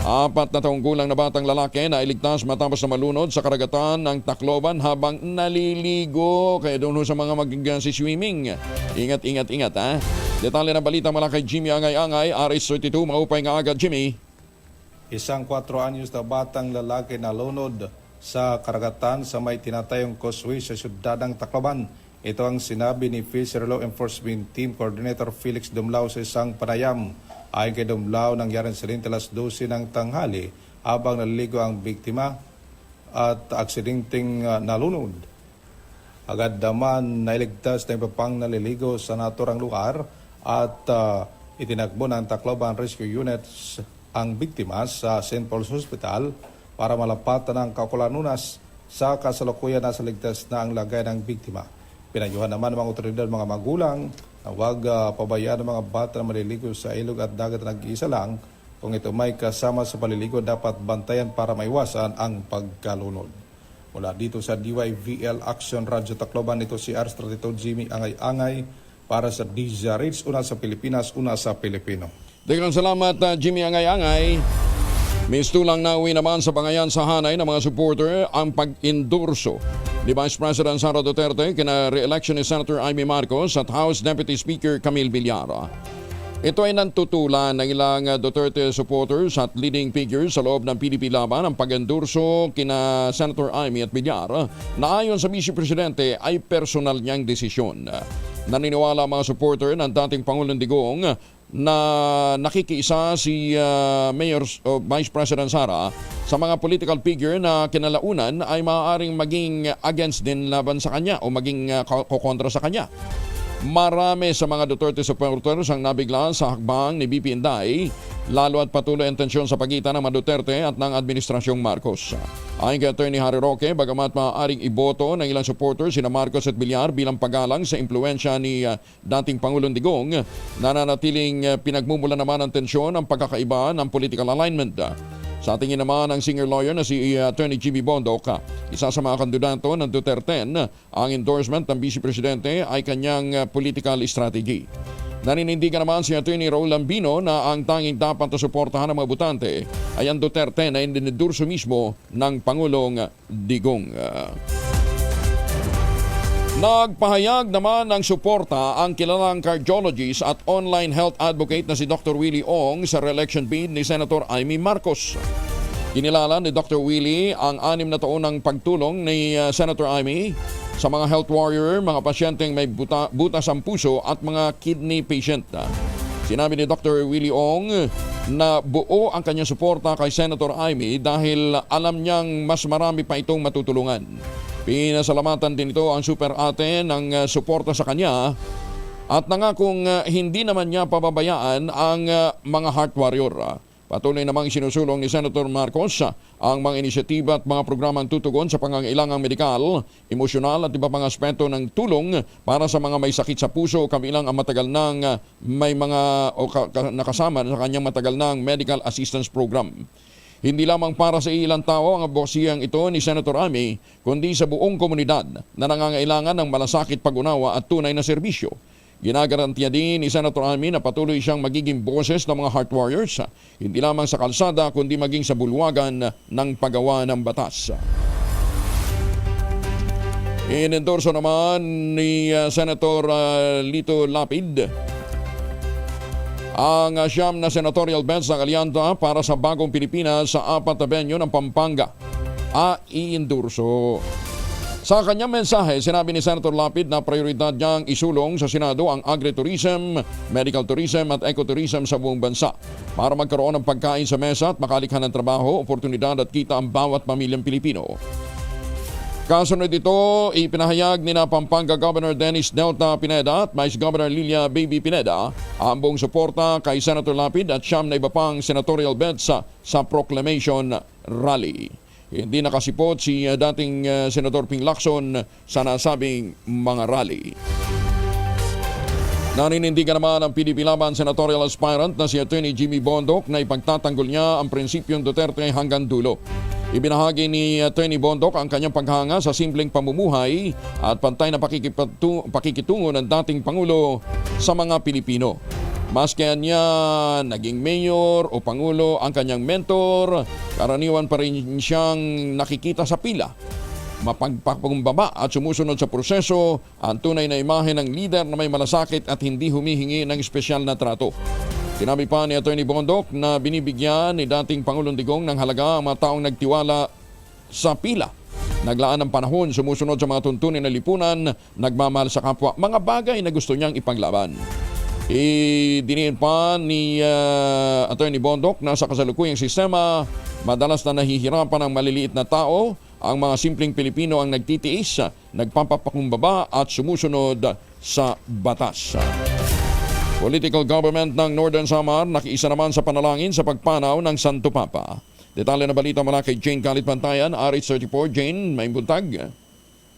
4 na taong gulang na batang lalaki na iligtas matapos na malunod sa karagatan ng Tacloban habang naliligo. Kaya doon sa mga mag-swimming. Ingat ha. Detalye ng balita mula kay Jimmy Angay-Angay, RS32. Maupay nga agad, Jimmy. Isang 4 anyos na batang lalaki na lunod sa karagatan sa may tinatayong causeway sa siyudad ng Tacloban. Ito ang sinabi ni Fisher Law Enforcement Team Coordinator Felix Dumlao sa isang panayam. Ayon kay Dumlao, nangyari sa alas 12 ng tanghali habang naliligo ang biktima at aksidenteng nalunod. Agad naman nailigtas na iba pang naliligo sa naturang lugar at itinagbo ng Tacloban Rescue Units ang biktima sa St. Paul's Hospital para malapatan ng kakulanunas. Sa kasalukuyan nasa ligtas na ang lagay ng biktima. Pinayuhan naman ng mga otoridad mga magulang na huwag pabayaan ng mga bata na maliligo sa ilog at dagat na nag-iisa lang. Kung ito may kasama sa paliligo, dapat bantayan para maiwasan ang pagkalunod. Mula dito sa DYVL Action Radio Tacloban, ito si R32 Jimmy Angay-Angay para sa DZRH, una sa Pilipinas, una sa Pilipino. Daghang salamat, Jimmy Angay-Angay. Mistulang nauwi naman sa Bangayan sa hanay ng mga supporter ang pag-endorso ni Vice President Sara Duterte kina re-election ni Senator Amy Marcos at House Deputy Speaker Camille Villara. Ito ay nantutulan ng ilang Duterte supporters at leading figures sa loob ng PDP laban ang pag-endorso kina Senator Amy at Villara na ayon sa Vice Presidente ay personal niyang desisyon. Naniniwala ang mga supporter ng dating Pangulong Digong na nakikiisa si Vice President Sara sa mga political figure na kinalaunan ay maaaring maging against din laban sa kanya o maging kokontra sa kanya. Marami sa mga Duterte supporters ang nabigla sa hakbang ni BP Inday, lalo at patuloy ang tensyon sa pagitan ng mga Duterte at ng Administrasyong Marcos. Ayon kay Attorney Harry Roque, bagamat maaaring iboto ng ilang supporters sina Marcos at Villar bilang paggalang sa impluensya ni dating Pangulong Digong, nananatiling pinagmumula naman ang tensyon ang pagkakaiba ng political alignment. Sa tingin naman ng senior lawyer na si Attorney Jimmy Bondoc, isa sa mga kandidato ng Duterte, ang endorsement ng Vice Presidente ay kanyang political strategy. Naninindigan naman si Attorney Raul Lambino na ang tanging dapat na suportahan ng mga botante ay ang Duterte na indinidurso mismo ng Pangulong Digong. Nagpahayag naman ng suporta ang kilalang cardiologist at online health advocate na si Dr. Willie Ong sa re-election bid ni Senator Amy Marcos. Kinilala ni Dr. Willie ang 6 na taon ng pagtulong ni Senator Amy sa mga health warrior, mga pasyenteng may butas ang puso at mga kidney patient. Sinabi ni Dr. Willie Ong na buo ang kanyang suporta kay Senator Amy dahil alam niyang mas marami pa itong matutulungan. Pinasalamatan din ito ang super ate ng suporta sa kanya at nangakong hindi naman niya pababayaan ang mga heart warrior. Patuloy namang sinusulong ni Senator Marcos ang mga inisyatiba at mga programang tutugon sa pangangailangang medikal, emosyonal at iba pang aspeto ng tulong para sa mga may sakit sa puso kabilang ang matagal nang may mga nakasama sa kanyang matagal nang medical assistance program. Hindi lamang para sa ilang tao ang abosiyang ito ni Senator Amy, kundi sa buong komunidad na nangangailangan ng malasakit pag-unawa at tunay na serbisyo. Ginagarantiya din ni Senator Amy na patuloy siyang magiging boses ng mga heart warriors, hindi lamang sa kalsada kundi maging sa bulwagan ng paggawa ng batas. Inendorso naman ni Senator Lito Lapid ang siyam na senatorial beds ng Alianza para sa bagong Pilipinas sa 4 na venue ng Pampanga. Iendorso. Sa kanyang mensahe, sinabi ni Senator Lapid na prioridad niyang isulong sa Senado ang agritourism, medical tourism at ecotourism sa buong bansa para magkaroon ng pagkain sa mesa at makalikha ng trabaho, oportunidad at kita ang bawat pamilyang Pilipino. Kasunod ito, ipinahayag ni na Pampanga Governor Dennis Delta Pineda at Vice Governor Lilia Baby Pineda ang buong suporta kay Senator Lapid at siyam na iba pang senatorial beds sa proclamation rally. Hindi nakasipot si dating Senator Ping Lacson sa nasabing mga rally. Naninindigan naman ang PDP Laban senatorial aspirant na si Attorney Jimmy Bondoc na ipagtatanggol niya ang prinsipyong Duterte hanggang dulo. Ibinahagi ni Attorney Bondoc ang kanyang paghanga sa simpleng pamumuhay at pantay na pakikitungo ng dating Pangulo sa mga Pilipino. Maski niya naging mayor o pangulo ang kanyang mentor, karaniwan pa rin siyang nakikita sa pila. Mapagpakumbaba at sumusunod sa proseso, ang tunay na imahe ng lider na may malasakit at hindi humihingi ng espesyal na trato. Sinabi pa ni Attorney Bondoc na binibigyan ni dating Pangulong Digong ng halaga ang mga taong nagtiwala sa pila. Naglaan ng panahon, sumusunod sa mga tuntunin na lipunan, nagmamahal sa kapwa, mga bagay na gusto niyang ipanglaban. Idiniin pa ni Attorney Bondoc na sa kasalukuyang sistema, madalas na nahihirapan ang maliliit na tao, ang mga simpleng Pilipino ang nagtitiis, nagpapapakumbaba at sumusunod sa batas. Political government ng Northern Samar nakiisa naman sa panalangin sa pagpanaw ng Santo Papa. Detalye na balita mula kay Jane Galit Pantayan, RH34. Jane, may buntag.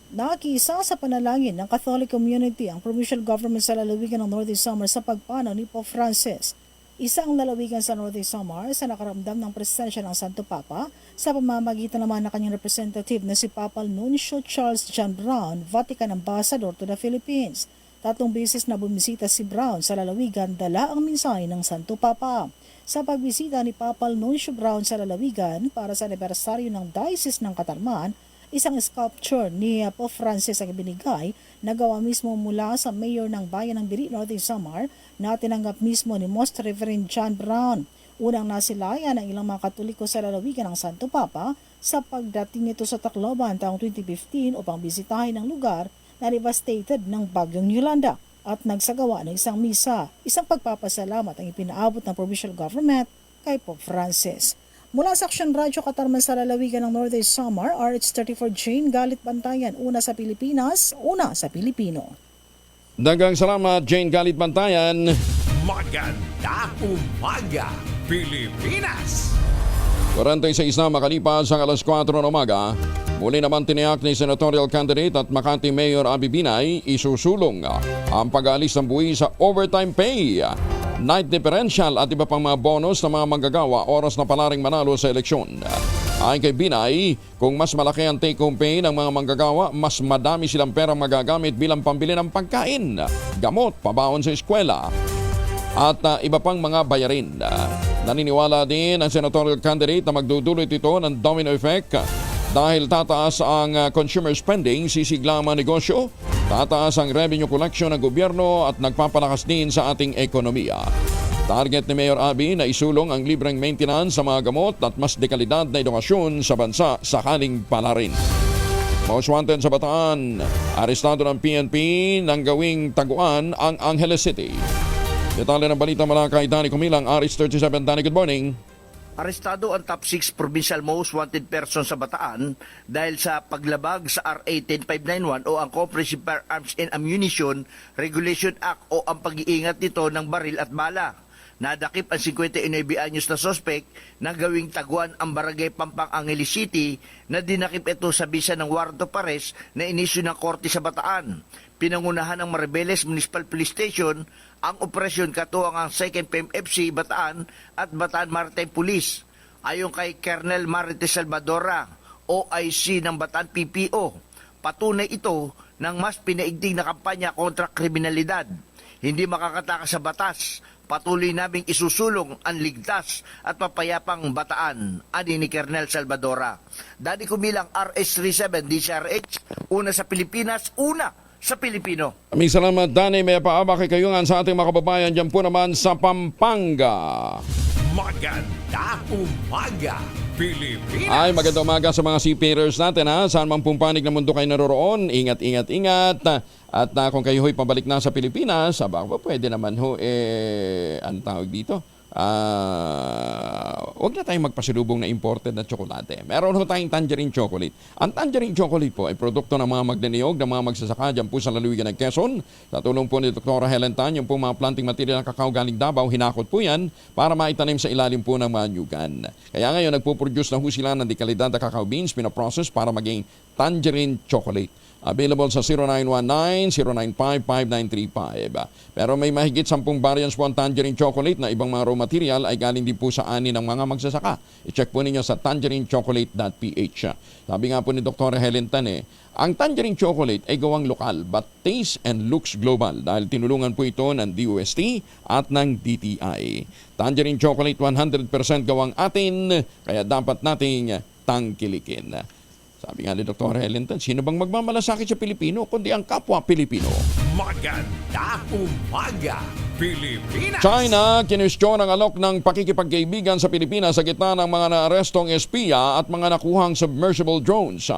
Nakiisa sa panalangin ng Catholic community ang provincial government sa lalawigan ng Northern Samar sa pagpanaw ni Pope Francis. Isa ang lalawigan sa Northern Samar sa nakaramdam ng presensya ng Santo Papa sa pamamagitan naman ng kanyang representative na si Papal Nuncio Charles John Brown, Vatican Ambassador to the Philippines. 3 beses na bumisita si Brown sa lalawigan, dala ang mensahe ng Santo Papa. Sa pagbisita ni Papal Nuncio Brown sa lalawigan para sa anibersaryo ng Diocese ng Catarman, isang sculpture ni Pope Francis ang ibinigay na gawa mismo mula sa mayor ng bayan ng Biri, Northern Samar na tinanggap mismo ni Most Reverend John Brown. Unang nasilayan ng ilang mga Katoliko sa lalawigan ng Santo Papa sa pagdating nito sa Tacloban taong 2015 upang bisitahin ang lugar na devastated ng bagyong Yolanda at nagsagawa ng isang misa. Isang pagpapasalamat ang ipinaabot ng provincial government kay Pope Francis. Mula sa Action Radio Katarman sa lalawigan ng Northern Samar, RH34 Jane Galit Bantayan, una sa Pilipinas, una sa Pilipino. Dagang salamat, Jane Galit Bantayan. Maganda umaga, Pilipinas! 46 na makalipas ang alas 4 ng umaga, muli naman tiniyak ni senatorial candidate at Makati Mayor Abby Binay isusulong ang pag-aalis ng buwi sa overtime pay, night differential at iba pang mga bonus ng mga manggagawa oras na palaring manalo sa eleksyon. Ayon kay Binay, kung mas malaki ang take-home pay ng mga manggagawa, mas madami silang perang magagamit bilang pambili ng pagkain, gamot, pabaon sa eskwela at iba pang mga bayarin. Naniniwala din ang senatorial candidate na magdudulot ito ng domino effect dahil tataas ang consumer spending, sisigla ang negosyo, tataas ang revenue collection ng gobyerno at nagpapalakas din sa ating ekonomiya. Target ni Mayor Abby na isulong ang libreng maintenance sa mga gamot at mas dekalidad na edukasyon sa bansa sakaling palarin. Most wanted sa Bataan, arestado ng PNP nang gawing taguan ang Angeles City. Detalye ng balita mula kay Danny Kumilang, RH37. Danny, good morning. Arestado ang top 6 provincial most wanted person sa Bataan dahil sa paglabag sa RA 10591 o ang Comprehensive Firearms and Ammunition Regulation Act o ang pag-iingat nito ng baril at bala. Nadakip ang 59 anyos na sospek na gawing taguan ang barangay Pampang Angeles City na dinakip ito sa bisa ng warrant of arrest na inisyu ng korte sa Bataan. Pinangunahan ng Maribeles Municipal Police Station ang operasyon katuwang ang 2nd PMFC Bataan at Bataan Maritime Police. Ayon kay Colonel Marites Salvadora, OIC ng Bataan PPO, patunay ito ng mas pinaigting na kampanya kontra kriminalidad. Hindi makakatakas sa batas. Patuloy naming isusulong ang ligtas at papayapang Bataan, ani ni Colonel Salvadora. Dani kumilang RS-37 DCRH, una sa Pilipinas, una sa Pilipino. Maraming salamat, Danny. May paaba kay kayungan sa ating mga kababayan dyan po naman sa Pampanga. Maganda umaga, Pilipinas! Ay, magandang umaga sa mga seafarers natin ha. Saan man pumpanig ng mundo kayo naroroon, ingat. At kung kayo ho'y pabalik na sa Pilipinas, pwede naman ang tawag dito, huwag na tayong magpasilubong na imported na tsokolate. Meron ho tayong tangerine chocolate. Ang tangerine chocolate po ay produkto ng mga magdiniyog, ng mga magsasaka dyan po sa lalawigan ng Quezon. Sa tulong po ni Dr. Helen Tan, yung po mga planting material ng kakao galing Davao, hinakot po yan para maitanim sa ilalim po ng mga nyugan. Kaya ngayon, nagpo-produce na ho sila ng dekalidad na cacao beans, pinaprocess para maging tangerine chocolate. Available sa 0919-095-5935. Pero may mahigit 10 variants po ang tangerine chocolate na ibang mga raw material ay galing din po sa ani ng mga magsasaka. I-check po ninyo sa tangerinechocolate.ph. Sabi nga po ni Dr. Helen Tan, ang tangerine chocolate ay gawang lokal but taste and looks global dahil tinulungan po ito ng DOST at ng DTI. Tangerine chocolate 100% gawang atin, kaya dapat nating tangkilikin. Sabi nga ni Dr. Helen Tan, sino bang magmamalasakit sa Pilipino kundi ang kapwa Pilipino? Maganda umaga, Pilipinas! China, kinwestiyon ang alok ng pakikipagkaibigan sa Pilipinas sa gitna ng mga naarestong espiya at mga nakuhang submersible drones.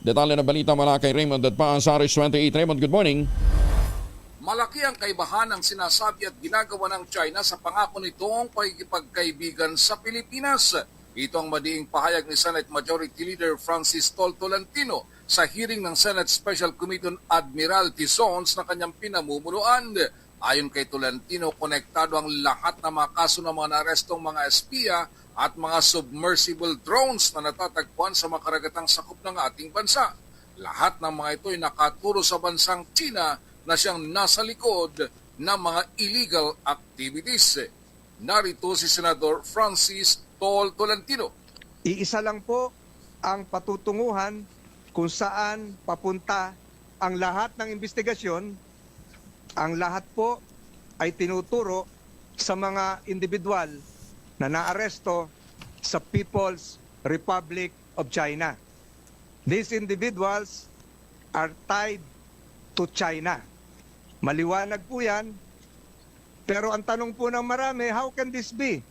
Detalye na balita mula kay Raymond at Paasaris 28. Raymond, good morning. Malaki ang kaibahan ng sinasabi at ginagawa ng China sa pangako nitong pakikipagkaibigan sa Pilipinas. Ito ang madiing pahayag ni Senate Majority Leader Francis Tolentino sa hearing ng Senate Special Committee on Admiralty Zones na kanyang pinamumunuan. Ayon kay Tolentino, konektado ang lahat ng mga kaso ng mga naarestong mga espiya at mga submersible drones na natatagpuan sa mga karagatang sakop ng ating bansa. Lahat ng mga ito ay nakaturo sa bansang China na siyang nasa likod ng mga illegal activities. Narito si Senador Francis Tolentino. Iisa lang po ang patutunguhan kung saan papunta ang lahat ng investigasyon. Ang lahat po ay tinuturo sa mga individual na naaresto sa People's Republic of China. These individuals are tied to China. Maliwanag po yan. Pero ang tanong po ng marami, how can this be?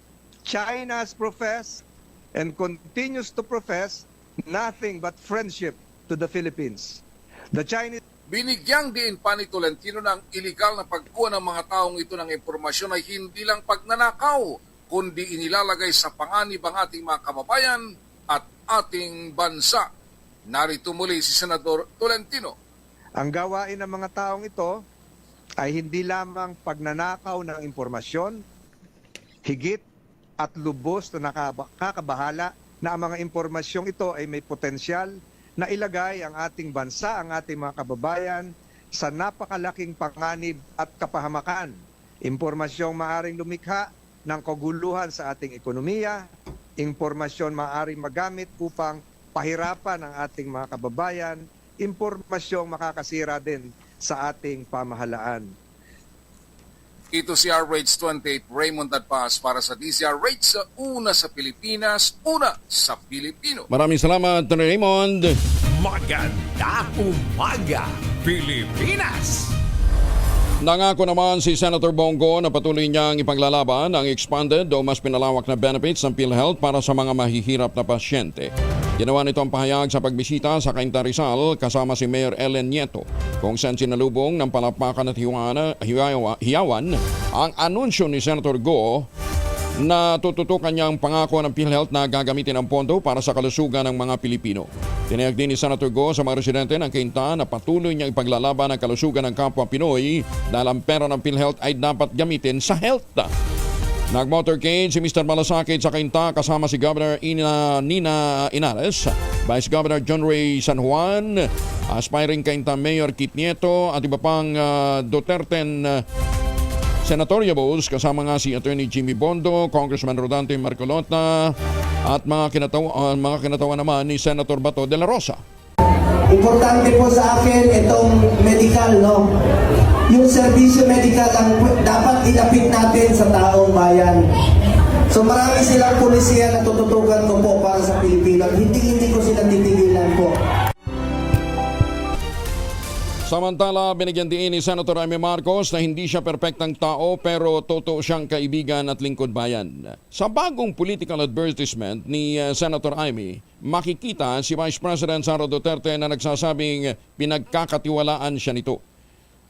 China has professed and continues to profess nothing but friendship to the Philippines. The Chinese... Binigyang diin pa ni Tolentino ng iligal na pagkuha ng mga taong ito ng impormasyon ay hindi lang pagnanakaw, kundi inilalagay sa panganib ang ating mga kababayan at ating bansa. Narito muli si Senador Tolentino. Ang gawain ng mga taong ito ay hindi lamang pagnanakaw ng impormasyon, higit at lubos na nakakabahala na ang mga impormasyong ito ay may potensyal na ilagay ang ating bansa, ang ating mga kababayan sa napakalaking panganib at kapahamakan. Impormasyong maaring lumikha ng kaguluhan sa ating ekonomiya, impormasyon maaring magamit upang pahirapan ang ating mga kababayan, impormasyong makakasira din sa ating pamahalaan. Ito si RH28 Raymond Adpas para sa DZRH, una sa Pilipinas, una sa Pilipino. Maraming salamat, Raymond. Maganda umaga, Pilipinas! Nangako naman si Senator Bongo na patuloy niyang ipaglalaban ang expanded o mas pinalawak na benefits ng PhilHealth para sa mga mahihirap na pasyente. Ginawa nito ang pahayag sa pagbisita sa Cainta Rizal kasama si Mayor Ellen Nieto, kung saan sinalubong ng palakpakan at hiyawan ang anunsyo ni Senator Go na tututukan niyang pangako ng PhilHealth na gagamitin ang pondo para sa kalusugan ng mga Pilipino. Tinayag din ni Senator Go sa mga residente ng Cainta na patuloy niyang ipaglalaban ang kalusugan ng kapwa Pinoy dahil ang pera ng PhilHealth ay dapat gamitin sa health. Nag-motorcade si Mr. Malasakit sa Cainta kasama si Governor Nina Inares, Vice Governor John Ray San Juan, aspiring Cainta Mayor Kit Nieto at iba pang Duterte senatoriables kasama nga si Attorney Jimmy Bondo, Congressman Rodante Marcolota at mga kinatawa naman ni Senator Bato de la Rosa. Importante po sa akin itong medical, no? Yung serbisyo medical ang dapat ilapit natin sa taong bayan. So marami silang pulisiya na tututugan ko po para sa Pilipino. Hindi ko sila titigilan po. Samantala, binigyan din ni Senator Amy Marcos na hindi siya perpektang tao pero totoo siyang kaibigan at lingkod bayan. Sa bagong political advertisement ni Senator Amy, makikita si Vice President Sara Duterte na nagsasabing pinagkakatiwalaan siya nito.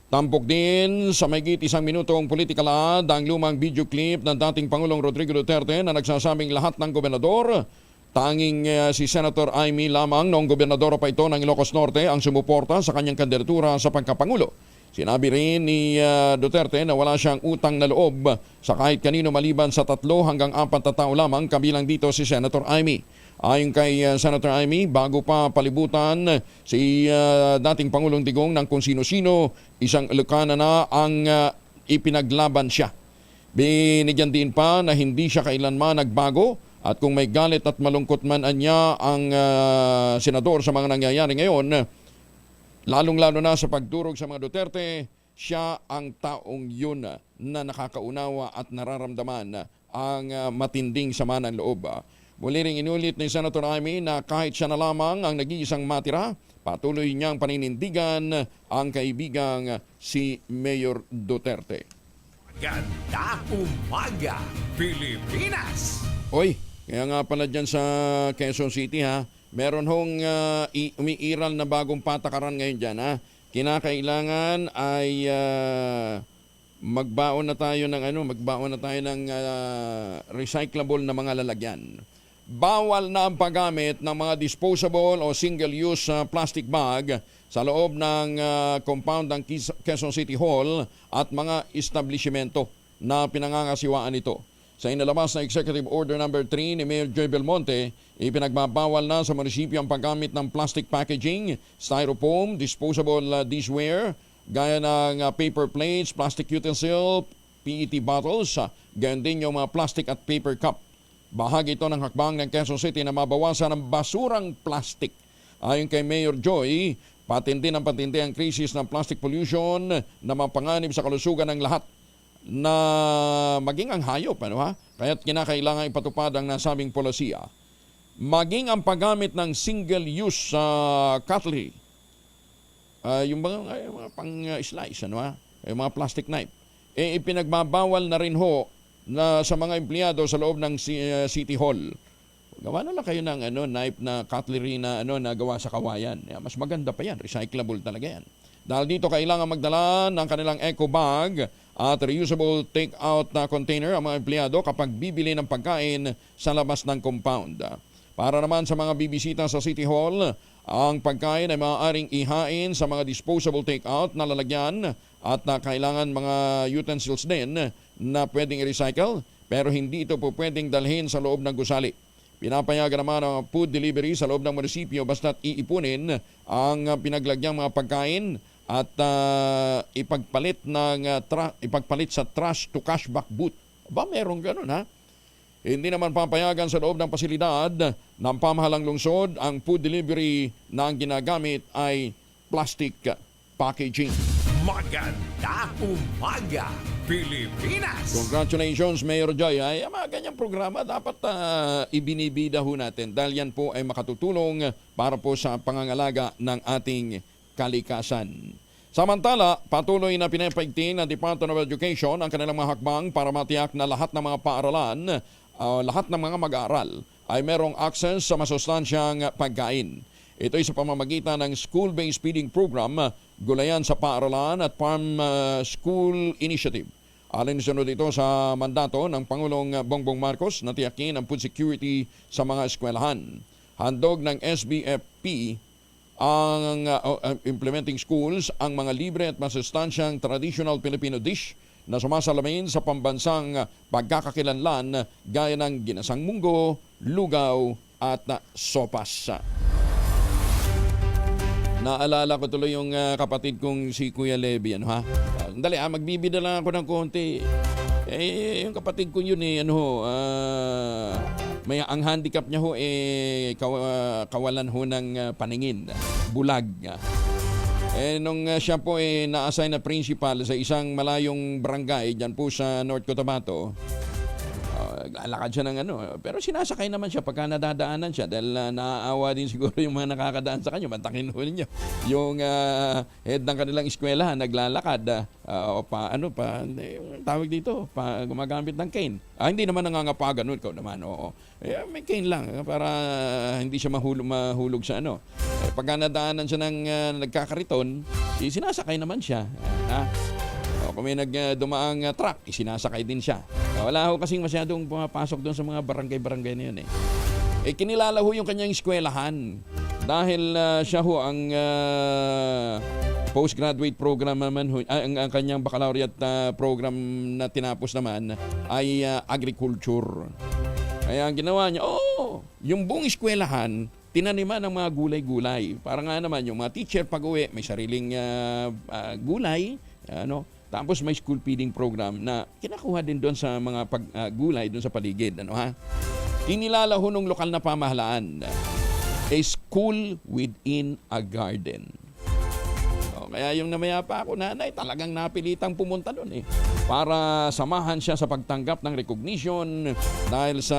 Tampok din sa mahigit 1 minutong political ad ang lumang video clip ng dating Pangulong Rodrigo Duterte na nagsasabing lahat ng gobernador, tanging si Senator Amy lamang noong gobernador pa ito ng Ilocos Norte ang sumuporta sa kanyang kandidatura sa pagkapangulo. Sinabi rin ni Duterte na wala siyang utang na loob sa kahit kanino maliban sa 3 hanggang 4 na tao lamang, kabilang dito si Senator Amy. Ayon kay Senator Amy, bago pa palibutan si dating Pangulong Digong ng kung sino-sino, isang Ilocana na ang ipinaglaban siya. Binigyan din pa na hindi siya kailanman nagbago at kung may galit at malungkot man anya ang senador sa mga nangyayari ngayon, lalong-lalo na sa pagdurog sa mga Duterte, siya ang taong yun na nakakaunawa at nararamdaman ang matinding sama ng loob. Muli ring inulit ni Senator Amy na kahit siya na lamang ang nag-iisang matira, patuloy niyang paninindigan ang kaibigang si Mayor Duterte. Maganda umaga, Pilipinas! Oy, kaya nga pala dyan sa Quezon City meron hong umiiral na bagong patakaran ngayon dyan Kinakailangan ay magbaon na tayo ng recyclable na mga lalagyan. Bawal na ang paggamit ng mga disposable o single-use plastic bag sa loob ng compound ng Quezon City Hall at mga establishmento na pinangangasiwaan nito. Sa inalabas na Executive Order No. 3 ni Mayor Joy Belmonte, ipinagbabawal na sa munisipyo ang paggamit ng plastic packaging, styrofoam, disposable dishware, gaya ng paper plates, plastic utensil, PET bottles, gayon din yung mga plastic at paper cup. Bahagi ito ng hakbang ng Quezon City na mabawasan ang basurang plastic. Ayon kay Mayor Joy, patindi ang krisis ng plastic pollution na mapanganib sa kalusugan ng lahat na maging ang hayop. Kaya't kinakailangan ipatupad ang nasabing polisiya. Maging ang paggamit ng single-use cutlery, yung mga pang-slice, yung mga plastic knife, ipinagbabawal na rin ho na sa mga empleyado sa loob ng City Hall. Gawa na lang kayo ng knife na cutlery na gawa sa kawayan. Mas maganda pa yan, recyclable talaga yan. Dahil dito kailangan magdala ng kanilang eco bag at reusable take-out na container ang mga empleyado kapag bibili ng pagkain sa labas ng compound. Para naman sa mga bibisita sa City Hall, ang pagkain ay maaaring ihain sa mga disposable take-out na lalagyan at kailangan mga utensils din na pwedeng i-recycle, pero hindi ito po pwedeng dalhin sa loob ng gusali. Pinapayagan naman ang food delivery sa loob ng munisipyo basta't iipunin ang pinaglagyang mga pagkain at ipagpalit sa trash to cash back booth. Meron ganun Hindi naman papayagan sa loob ng pasilidad ng pamahalang lungsod ang food delivery na ang ginagamit ay plastic packaging. Maganda umaga, Pilipinas! Congratulations, Mayor Joy. Mga ganyang programa dapat ibinibida ho natin dahil yan po ay makatutulong para po sa pangangalaga ng ating kalikasan. Samantala, patuloy na pinapaigting ng Department of Education ang kanilang mga hakbang para matiyak na lahat ng mga paaralan, lahat ng mga mag-aaral ay merong access sa masustansyang pagkain. Ito ay sa pamamagitan ng School-Based Feeding Program, gulayan sa paaralan at Farm School Initiative. Alinsunod ito sa mandato ng Pangulong Bongbong Marcos na tiyakin ang food security sa mga eskwelahan. Handog ng SBFP ang implementing schools ang mga libre at masustansyang traditional Filipino dish na sumasalamin sa pambansang pagkakakilanlan gaya ng ginasang munggo, lugaw at sopas. Naalala ko tuloy yung kapatid kong si Kuya Levy. Dali, magbibida lang ako ng konti. Yung kapatid ko yun may ang handicap niya kawalan ho ng paningin, bulag. Nung siya po na-assign na principal sa isang malayong barangay dyan po sa North Cotabato, lalakad siya ng pero sinasakay naman siya pagka nadadaanan siya dahil naaawa din siguro yung mga nakakadaan sa kanya. Mantakin ho ninyo yung head ng kanilang eskwelahan naglalakad tawag dito gumagamit ng cane. Hindi naman nangangapagan nun, ikaw naman, oo. May cane lang para hindi siya mahulog sa pagka nadaanan siya ng nagkakariton, sinasakay naman siya. Kung may nagdumaang truck, sinasakay din siya. Wala ho kasing masyadong pumapasok doon sa mga barangay-barangay na yun kinilala ho yung kanyang eskwelahan dahil siya ho ang postgraduate program naman ho, ang kanyang baccalaureate program na tinapos naman ay agriculture. Kaya ang ginawa niya, yung buong eskwelahan, tinaniman ng mga gulay-gulay. Para nga naman yung mga teacher pag-uwi, may sariling gulay, tapos may school feeding program na kinakuha din doon sa mga gulay doon sa paligid. Inilala ho nung lokal na pamahalaan, a school within a garden. Kaya yung namayapa ako, nanay, talagang napilitang pumunta doon para samahan siya sa pagtanggap ng recognition dahil sa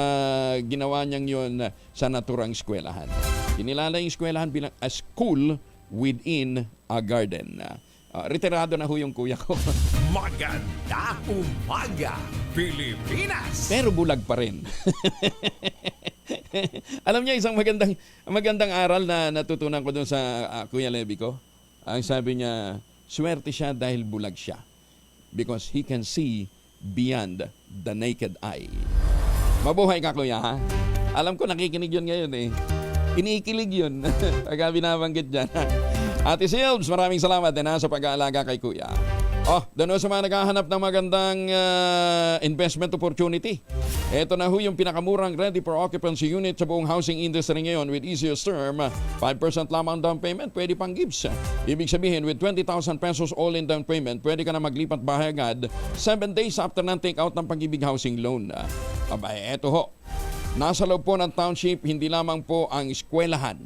ginawa niyang yun sa naturang eskwelahan. Inilala yung eskwelahan bilang a school within a garden. Retirado na ho yung kuya ko. Maganda umaga, Pilipinas! Pero bulag pa rin. Alam niya, isang magandang aral na natutunan ko doon sa Kuya Levy ko. Ang sabi niya, swerte siya dahil bulag siya. Because he can see beyond the naked eye. Mabuhay ka, kuya, ha? Alam ko nakikinig yun ngayon Iniikilig yun. Pagka binabanggit dyan. Ate Silves, maraming salamat din sa pag-aalaga kay kuya. Doon sa mga naghahanap ng magandang investment opportunity. Ito na ho yung pinakamurang ready for occupancy unit sa buong housing industry ngayon with easiest term, 5% lamang down payment, pwede pang gives. Ibig sabihin, with 20,000 pesos all-in down payment, pwede ka na maglipat bahay agad 7 days after ng take-out ng Pag-ibig Housing Loan. Eto ho. Nasa loob po ng township, hindi lamang po ang eskwelahan,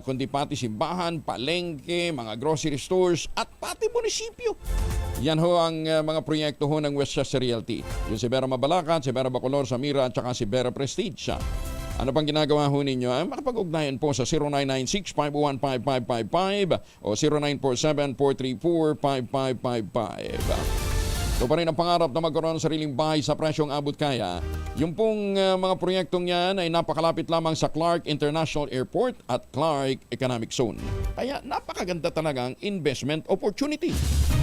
kundi pati simbahan, palengke, mga grocery stores, at pati munisipyo. Yan ho ang mga proyekto ho ng Westchester Realty. Yung si Vera Mabalacat, si Vera Bacolor, Samira, at saka si Vera Prestige. Ano pang ginagawa ho ninyo? Makapag-ugnayan po sa 0996-515-5555 o 0947-434-5555. Ito pa rin ang pangarap na magkaroon ng sariling bahay sa presyong abot kaya. Yung pong mga proyektong yan ay napakalapit lamang sa Clark International Airport at Clark Economic Zone. Kaya napakaganda talagang investment opportunity.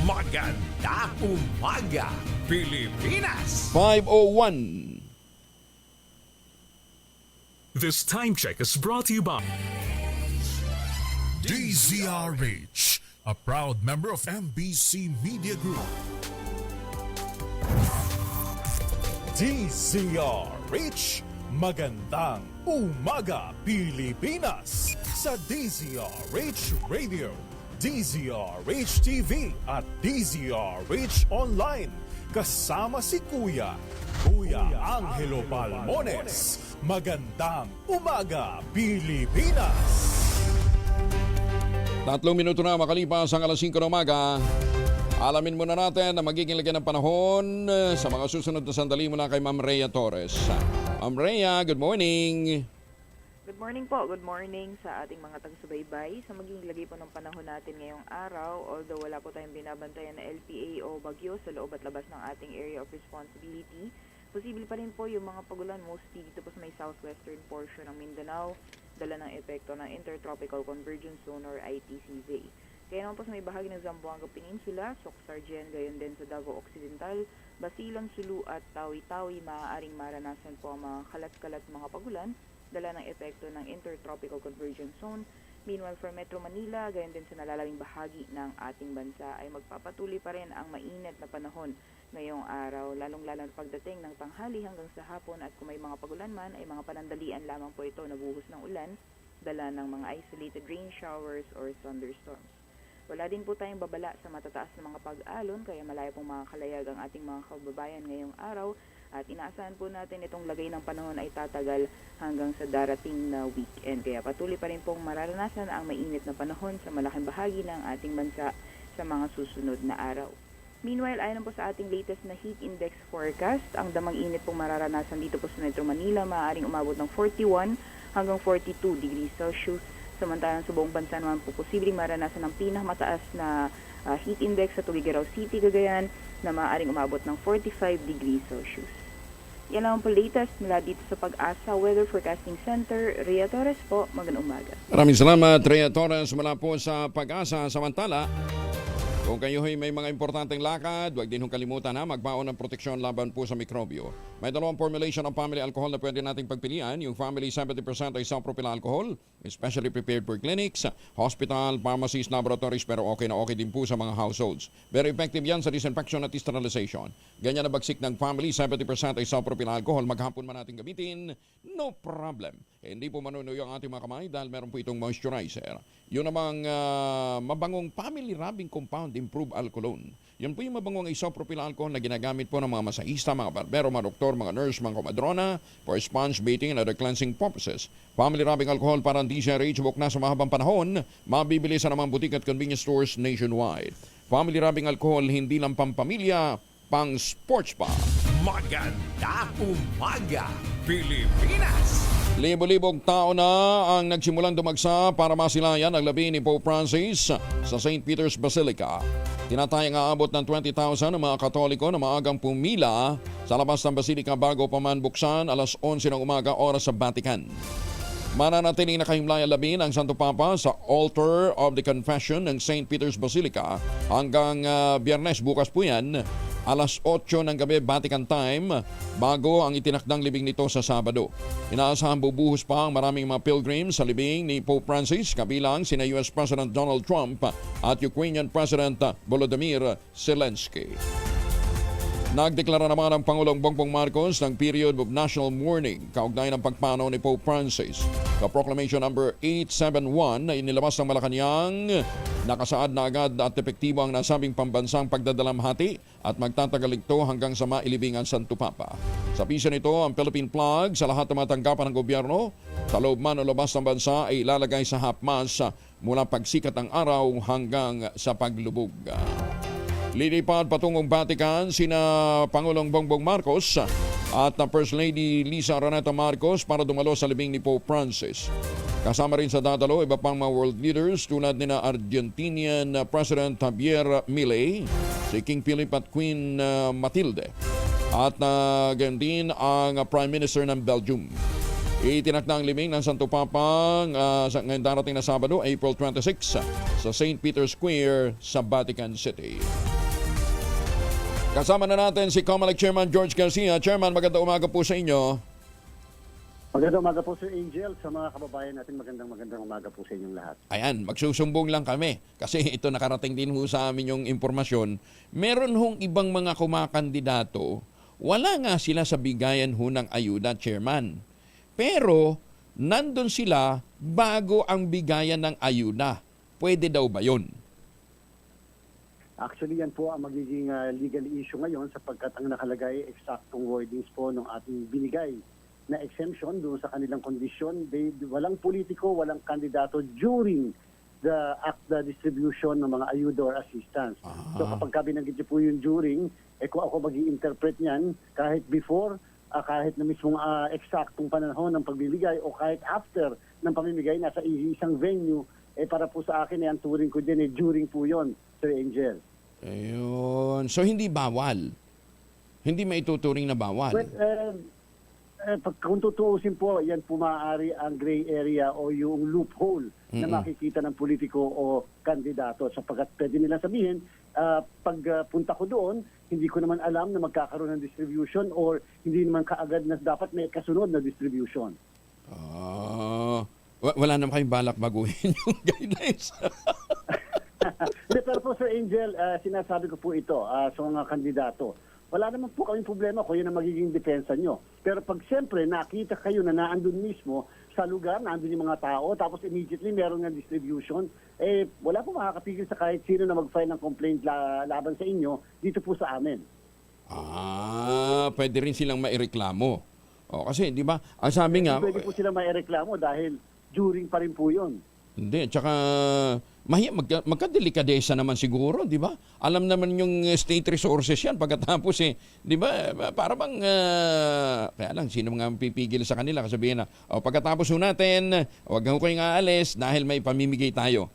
Maganda umaga, Pilipinas! 5:01. This time check is brought to you by DZRH, a proud member of MBC Media Group. DZRH, magandang umaga Pilipinas sa DZRH Radio, DZRH TV at DZRH Online. Kasama si Kuya Angelo Palmones. Magandang umaga Pilipinas. 3 minuto na makalipas ang alas 5 ng umaga. Alamin muna natin na magiging lagyan ng panahon sa mga susunod na sandali mula kay Ma'am Rhea Torres. Ma'am Rhea, good morning. Good morning po. Good morning sa ating mga taga-subaybay. Sa magiging lagay po ng panahon natin ngayong araw, although wala po tayong binabantayan na LPA o bagyo sa loob at labas ng ating area of responsibility, posible pa rin po yung mga pagulan mostly dito po sa may southwestern portion ng Mindanao, dala ng epekto ng Intertropical Convergence Zone or ITCZ. Kaya naman po sa may bahagi ng Zamboanga Peninsula, Soc-Sargent, gayon din sa Davao Occidental, Basilan, Sulu at Tawi-Tawi, maaaring maranasan po ang mga kalat-kalat mga pagulan, dala ng epekto ng Intertropical Convergence Zone. Meanwhile, for Metro Manila, gayon din sa nalalabing bahagi ng ating bansa ay magpapatuloy pa rin ang mainit na panahon ngayong araw, lalong-lalo na pagdating ng tanghali hanggang sa hapon, at kung may mga pagulan man ay mga panandalian lamang po ito na buhos ng ulan, dala ng mga isolated rain showers or thunderstorms. Wala din po tayong babala sa matataas na mga pag-alon, kaya malaya pong makakalayag ang ating mga kababayan ngayong araw, at inaasahan po natin itong lagay ng panahon ay tatagal hanggang sa darating na weekend. Kaya patuloy pa rin pong mararanasan ang mainit na panahon sa malaking bahagi ng ating bansa sa mga susunod na araw. Meanwhile, ayon po sa ating latest na heat index forecast, ang damang init pong mararanasan dito po sa Metro Manila, maaaring umabot ng 41 hanggang 42 degrees Celsius. Samantalang sa buong bansa naman po posibleng maranasan ng pinakamataas na heat index sa Tuguegarao City, Cagayan, na maaaring umabot ng 45 degrees Celsius. Yan lang po latest mula dito sa Pag-asa Weather Forecasting Center. Rhea Torres po, magandang umaga. Maraming salamat, Rhea Torres, mula po sa Pag-asa. Samantala, kung kayo may mga importanteng lakad, huwag din hong kalimutan na magbaon ng proteksyon laban po sa mikrobyo. May dalawang formulation ng family alcohol na pwede nating pagpilian. Yung family 70% ay isopropyl alcohol, especially prepared for clinics, hospital, pharmacies, laboratories, pero okay na okay din po sa mga households. Very effective yan sa disinfection at sterilization. Ganyan na bagsik ng family 70% ay isopropyl alcohol. Maghapon man natin gamitin, no problem. Hindi po manunuyo ang ating mga kamay dahil meron po itong moisturizer. Yun namang mabangong family rubbing compound improved alcoholone. Yan po yung mabangong isopropyl alcohol na ginagamit po ng mga masahista, mga barbero, mga doktor, mga nurse, mga komadrona for sponge bathing and other cleansing purposes. Family rubbing alcohol para hindi siya reachable na sa mahabang panahon, mabibili sa namang butik at convenience stores nationwide. Family rubbing alcohol hindi lang pampamilya, pang sports pa. Maganda umaga, Pilipinas! Libo-libong tao na ang nagsimulang dumagsa para masilayan ang labi ni Pope Francis sa St. Peter's Basilica. Tinatayang aabot ng 20,000 ang mga Katoliko na maagang pumila sa labas ng Basilica bago pa man buksan alas 11 ng umaga oras sa Vatican. Mananatiling nakahimlay labin ang Santo Papa sa Altar of the Confession ng St. Peter's Basilica hanggang Biyernes, bukas po yan, alas 8 ng gabi Vatican time, bago ang itinakdang libing nito sa Sabado. Inaasahan bubuhos pa ang maraming mga pilgrims sa libing ni Pope Francis, kabilang sina US President Donald Trump at Ukrainian President Volodymyr Zelensky. Nagdeklara naman ang Pangulong Bongbong Marcos ng period of national mourning kaugnay ng pagpanaw ni Pope Francis. Sa Proclamation number 871 na inilabas ng Malacanang, nakasaad na agad at epektibo ang nasabing pambansang pagdadalamhati at magtatagal ito hanggang sa mailibing ang Santo Papa. Sa pisa nito, ang Philippine flag sa lahat ng mga tanggapan ng gobyerno sa loob man o labas ng bansa ay ilalagay sa half-mast mula pagsikat ng araw hanggang sa paglubog. Lilipad patungong Vatican sina Pangulong Bongbong Marcos at First Lady Lisa Araneta Marcos para dumalo sa libing ni Pope Francis. Kasama rin sa dadalo iba pang mga world leaders tulad nina Argentinian President Javier Milei, si King Philip at Queen Matilde, at gayon din ang Prime Minister ng Belgium. Itinakda ang libing ng Santo Papa ngayon darating na Sabado, April 26 sa St. Peter's Square sa Vatican City. Kasama na natin si COMELEC Chairman George Garcia. Chairman, magandang umaga po sa inyo. Magandang umaga po Sir Angel, sa mga kababayan natin magandang umaga po sa inyong lahat. Ayan, magsusumbong lang kami kasi ito nakarating din ho sa amin yung impormasyon. Meron hong ibang mga kumakandidato, wala nga sila sa bigayan ho ng ayuda, Chairman. Pero nandun sila bago ang bigayan ng ayuda. Pwede daw ba yun? Actually, yan po ang magiging legal issue ngayon sapagkat ang nakalagay eksaktong wordings po ng ating binigay na exemption doon sa kanilang kondisyon. Walang politiko, walang kandidato during the distribution ng mga ayuda or assistance. So kapag binanggit niyo po yung during, kung ako mag-i-interpret niyan, kahit before, kahit na mismong eksaktong panahon ng pagbibigay o kahit after ng pamimigay nasa isang venue, para po sa akin, ang turing ko din, during po yon, Sir Angel. Ayun. So, hindi bawal? Hindi maituturing na bawal? Well, kung tutuusin po, yan po maaari ang gray area o yung loophole na makikita ng politiko o kandidato. Sapagkat pwede nila sabihin, pagpunta ko doon, hindi ko naman alam na magkakaroon ng distribution or hindi naman kaagad na dapat may kasunod na distribution. Wala naman kayong balak baguhin yung guidelines. Hindi, pero po Sir Angel, sinasabi ko po ito sa mga kandidato. Wala naman po kaming problema kung yun ang magiging depensa nyo. Pero pag siyempre nakita kayo na naandun mismo sa lugar, naandun yung mga tao, tapos immediately meron ng distribution, wala po makakapigil sa kahit sino na mag-file ng complaint laban sa inyo dito po sa amin. Pwede rin silang maireklamo. Kasi, di ba, ang sabi nga... Pwede po silang maireklamo dahil during pa rin po yun. Hindi, tsaka magkadelikadesa naman siguro, di ba? Alam naman yung state resources yan pagkatapos di ba? Para bang, kaya lang, sino nga pipigil sa kanila? Kasabihin na, pagkatapos natin, huwag ho kayong aalis dahil may pamimigay tayo.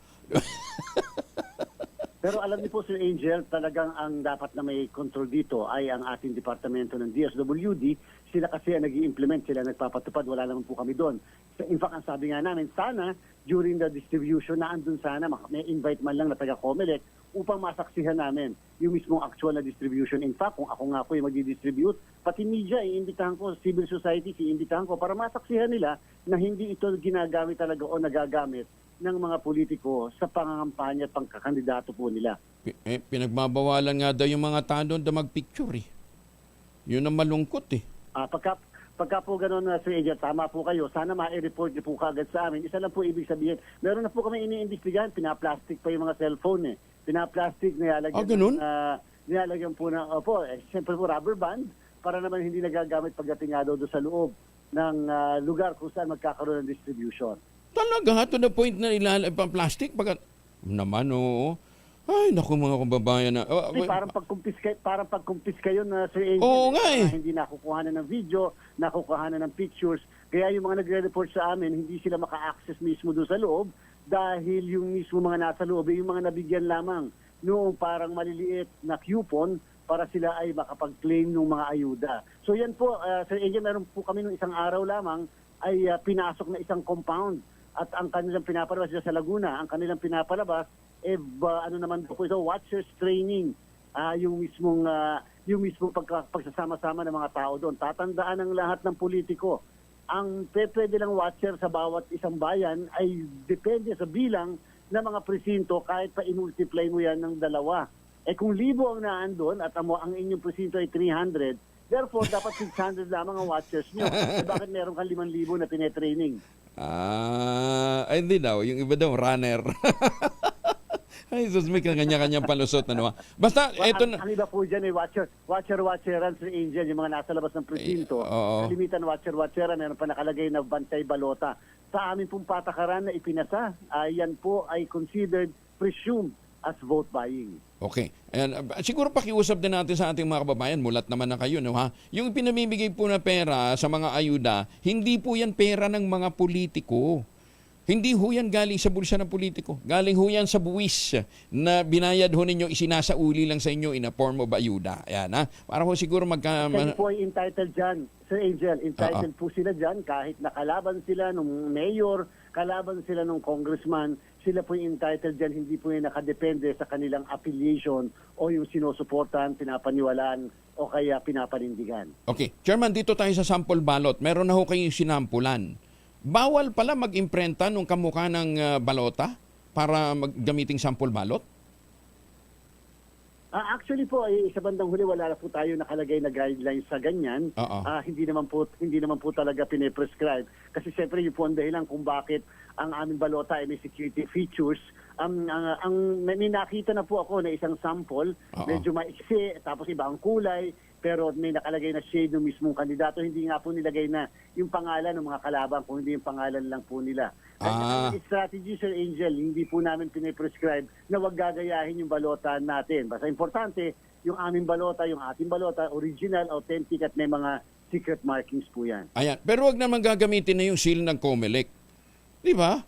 Pero alam niyo po, Sir Angel, talagang ang dapat na may control dito ay ang ating departamento ng DSWD. Sila kasi ang nag-i-implement, sila nagpapatupad, wala naman po kami doon. In fact, ang sabi nga namin, sana during the distribution na andun sana, may invite man lang na taga-COMELEC upang masaksihan namin yung mismong actual na distribution. In fact, kung ako nga po yung mag-distribute, pati media, iimbitahan ko, civil society, iimbitahan ko para masaksihan nila na hindi ito ginagamit talaga o nagagamit ng mga politiko sa pangangampanya at pangkakandidato po nila. Pinagbabawalan nga daw yung mga tao na magpicture Yun ang malungkot Pagka po gano'n na Sir Angel, tama po kayo, sana ma-report niyo po kagad sa amin. Isa lang po ibig sabihin, meron na po kami iniimbestigahan, pinaplastic pa yung mga cellphone Pinaplastic, nilalagyan po na, siyempre po rubber band, para naman hindi nagagamit pagdating nga doon sa loob ng lugar kung saan magkakaroon ng distribution. Talaga, to the point na ilalagay plastic? Naman, oo. Ay, naku mga kababayan na. Parang pagkumpiska yun na Sir Angel. Oo nga Hindi nakukuhanan ng video, nakukuhanan ng pictures. Kaya yung mga nagre-report sa amin, hindi sila maka-access mismo doon sa loob dahil yung mismo mga nasa loob, yung mga nabigyan lamang noong parang maliliit na coupon para sila ay makapag-claim ng mga ayuda. So yan po, Sir Angel, meron po kami nung isang araw lamang ay pinasok na isang compound at ang kanilang pinapalabas sa Laguna, ang kanilang pinapalabas naman po ito, watchers training, yung mismong pagsasama-sama ng mga tao doon. Tatandaan ng lahat ng politiko, ang pwede lang watcher sa bawat isang bayan ay depende sa bilang ng mga presinto kahit pa i-multiply mo yan ng 2. Kung 1,000 ang naandun at ang inyong presinto ay 300, therefore dapat 600 lamang ang watchers nyo. Bakit meron kang 5,000 na tinetraining? Hindi daw. Yung iba daw, runner. Ay, sus, may kanya-kanyang palusot. Basta, eto na. Ang iba po dyan watcher-watcheran, Sir Angel, yung mga nasa labas ng presinto. Kalimitan watcher-watcheran, meron pa nakalagay na bantay balota. Sa amin pong patakaran na ipinasa, yan po ay considered presumed as vote buying. Okay. Ayan, siguro pakiusap din natin sa ating mga kababayan, mulat naman na kayo, Yung pinamimigay po na pera sa mga ayuda, hindi po yan pera ng mga politiko. Hindi ho yan galing sa bulsa ng politiko. Galing ho yan sa buwis na binayad ho ninyo, isinasauli lang sa inyo in a form of ayuda. Ayan, para ho siguro Kasi po ay entitled dyan, Sir Angel. Entitled po sila dyan kahit nakalaban sila nung mayor, kalaban sila nung congressman, sila po yung entitled dyan, hindi po yung nakadepende sa kanilang affiliation o yung sinusuportan, pinapaniwalaan o kaya pinapanindigan. Okay. Chairman, dito tayo sa sample ballot. Meron na ho kayong sinampulan. Bawal pala mag-imprenta nung kamukha ng balota para maggamiting sample ballot? Actually po, sa bandang huli wala na po tayo nakalagay na guidelines sa ganyan. Hindi naman po talaga pine-prescribe. Kasi siyempre yung po ang dahilan kung bakit ang aming balota ay may security features. May nakita na po ako na isang sample, medyo maiksi, tapos iba ang kulay, pero may nakalagay na shade ng mismong kandidato. Hindi nga po nilagay na yung pangalan ng mga kalaban, kung hindi yung pangalan lang po nila. Kasi strategy, Sir Angel, hindi po namin pine-prescribe na wag gagayahin yung balota natin. Basta importante, yung aming balota, yung ating balota, original, authentic at may mga secret markings po yan. Ayan. Pero wag naman gagamitin na yung seal ng COMELEC. Di ba?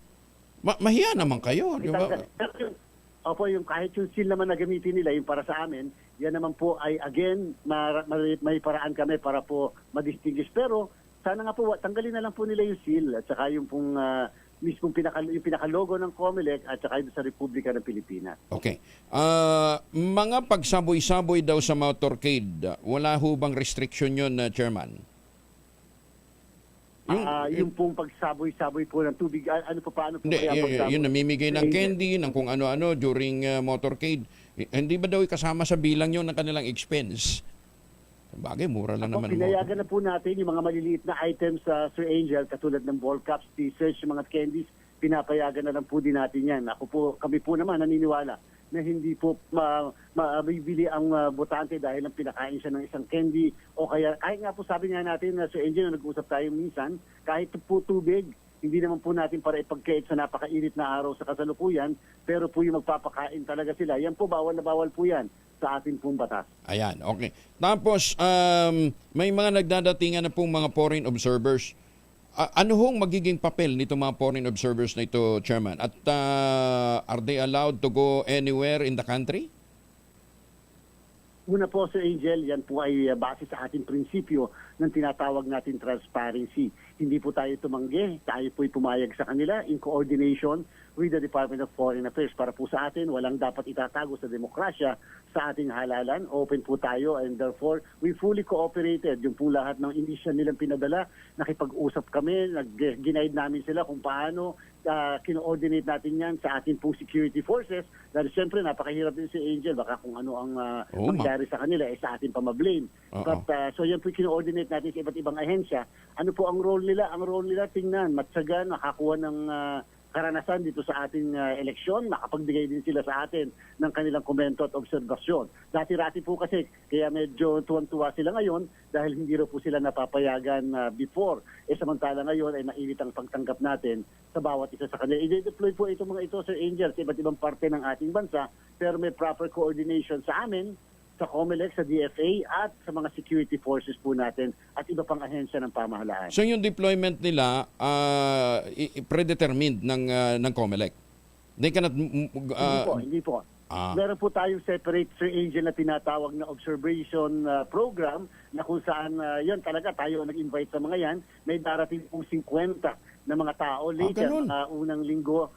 Mahiya naman kayo. Di ba? Opo, yung kahit yung seal naman na gamitin nila, yung para sa amin, yan naman po ay again, may paraan kami para po madistinguish. Pero sana nga po, tanggalin na lang po nila yung seal at saka yung pong mismong yung pinaka-logo ng COMELEC at saka yung sa Republika ng Pilipinas. Okay. Mga pagsaboy-saboy daw sa motorcade, wala ho bang restriction yun, Chairman? Yung pong pagsaboy-saboy po ng tubig, ano po paano po Hindi, kaya pagsaboy? yun namimigay ng candy, ng kung ano-ano during motorcade. Hindi ba daw kasama sa bilang yun ng kanilang expense? Bagay, mura lang naman. Pinayagan na po natin yung mga maliliit na items sa Sir Angel, katulad ng ball caps, t-shirts, mga candies, pinapayagan na lang po din natin yan. Kami po naman naniniwala na hindi po mabibili ang botante dahil ang pinakain siya ng isang candy o kaya, kahit nga po sabi nga natin na Sir Angel, na nag-usap tayo minsan, kahit po tubig, hindi naman po natin para ipagkait sa napakainit na araw sa kasalukuyan, pero po yung magpapakain talaga sila. Yan po, bawal na bawal po yan sa ating pong batas. Ayan, okay. Tapos, may mga nagdadatingan na pong mga foreign observers. Ano hong magiging papel nito mga foreign observers na ito, Chairman? At are they allowed to go anywhere in the country? Una po, Sir Angel, yan po ay base sa ating prinsipyo ng tinatawag natin transparency. Hindi po tayo tumanggi, tayo po'y pumayag sa kanila in coordination with the Department of Foreign Affairs. Para po sa atin, walang dapat itatago sa demokrasya sa ating halalan. Open po tayo and therefore, we fully cooperated. Yung po lahat ng inisyal nilang pinadala, nakipag-usap kami, ginaid namin sila kung paano kino-ordinate natin yan sa ating pong security forces. Dahil siyempre, napakahirap din si Angel. Baka kung ano ang mangyari sa kanila, sa ating pamablame. But, so yan po kino-ordinate natin sa iba't ibang ahensya. Ano po ang role nila? Ang role nila, tingnan, matsagan, nakakuha ng karanasan dito sa ating eleksyon, makapagbigay din sila sa atin ng kanilang komento at obserbasyon. Dati-rati po kasi, kaya medyo tuwan-tuwa sila ngayon dahil hindi rin po sila napapayagan before. Samantala ngayon ay mainit ang pagtanggap natin sa bawat isa sa kanila. I-deploy po itong mga ito, Sir Angel, sa iba't ibang parte ng ating bansa, pero may proper coordination sa amin, sa COMELEC, sa DFA, at sa mga security forces po natin at iba pang ahensya ng pamahalaan. So yung deployment nila, predetermined ng COMELEC? They cannot... Hindi po. Meron po tayong separate, Sir Angel, na tinatawag na observation program na kung saan yan talaga tayo nag-invite sa mga yan. May darating pong 50 na mga tao later, unang linggo,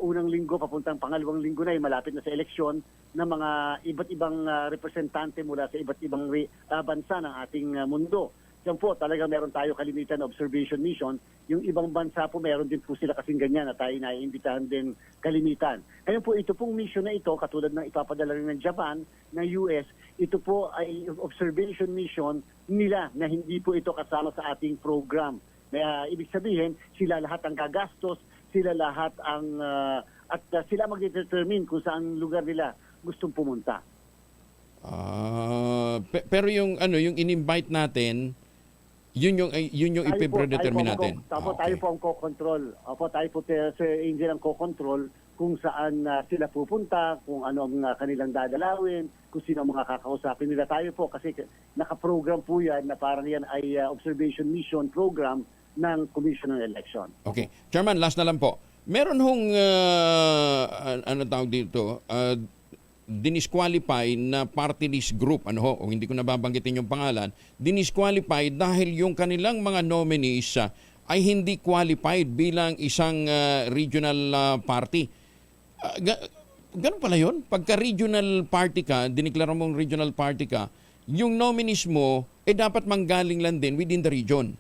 unang linggo, papuntang pangalawang linggo na, malapit na sa eleksyon, ng mga iba't ibang representante mula sa iba't ibang bansa ng ating mundo. Yan po, talaga meron tayo kalimitan na observation mission. Yung ibang bansa po, meron din po sila kasing ganyan na tayo naiimbitahan din kalimitan. Kaya po, ito pong mission na ito, katulad ng ipapadala rin ng Japan, ng US, ito po ay observation mission nila na hindi po ito kasama sa ating program. Ibig sabihin, sila lahat ang gagastos, sila lahat ang at sila mag-determine kung saan lugar nila gustong pumunta. Pero yung yung in-invite natin, yun yung ipipredetermine natin. Tayo po ang co-control. Tayo po, Sir Angel, ang co-control kung saan sila pupunta, kung ano ang kanilang dadalawin, kung sino ang mga kakausapin nila. Tayo po kasi nakaprogram po yan na parang yan ay observation mission program ng Commission on Election. Okay. Chairman, last na lang po. Meron hong, ano tawag dito, dinisqualify na party list group, o hindi ko nababanggitin yung pangalan, dinisqualify dahil yung kanilang mga nominees ay hindi qualified bilang isang regional party. Ganun pala yun? Pagka regional party ka, diniklara mong regional party ka, yung nominees mo, dapat manggaling lang din within the region.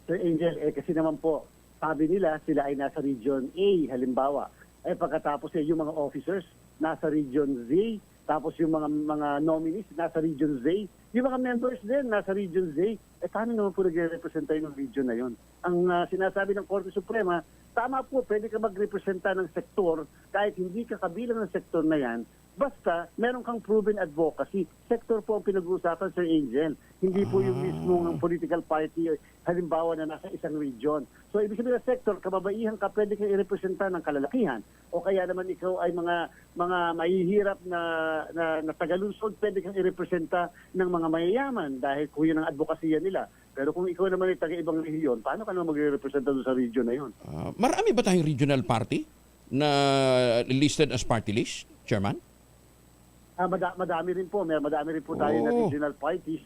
Sir Angel, kasi naman po, sabi nila sila ay nasa Region A, halimbawa. Pagkatapos yung mga officers nasa Region Z, tapos yung mga nominees nasa Region Z, yung mga members din nasa Region Z, paano naman po nag-representa yung region na yun? Ang sinasabi ng Korte Suprema, tama po, pwede ka mag-representa ng sektor kahit hindi ka kabilang ng sektor na yan, basta meron kang proven advocacy. Sektor po ang pinag-uusapan, Sir Angel. Hindi po yung mismo ng political party, halimbawa na nasa isang region. So, ibig sabihin ng sektor, kababaihan ka, pwede kang i-representa ng kalalakihan. O kaya naman ikaw ay mga mahihirap na tagalunsod, pwede kang i-representa ng mga mayayaman dahil kung yun ang advokasya nila. Pero kung ikaw naman ay taga-ibang rehiyon, paano ka naman mag-representa doon sa region na yun? Marami ba tayong regional party na listed as party list, Chairman? Madami rin po. Madami rin po tayo na regional parties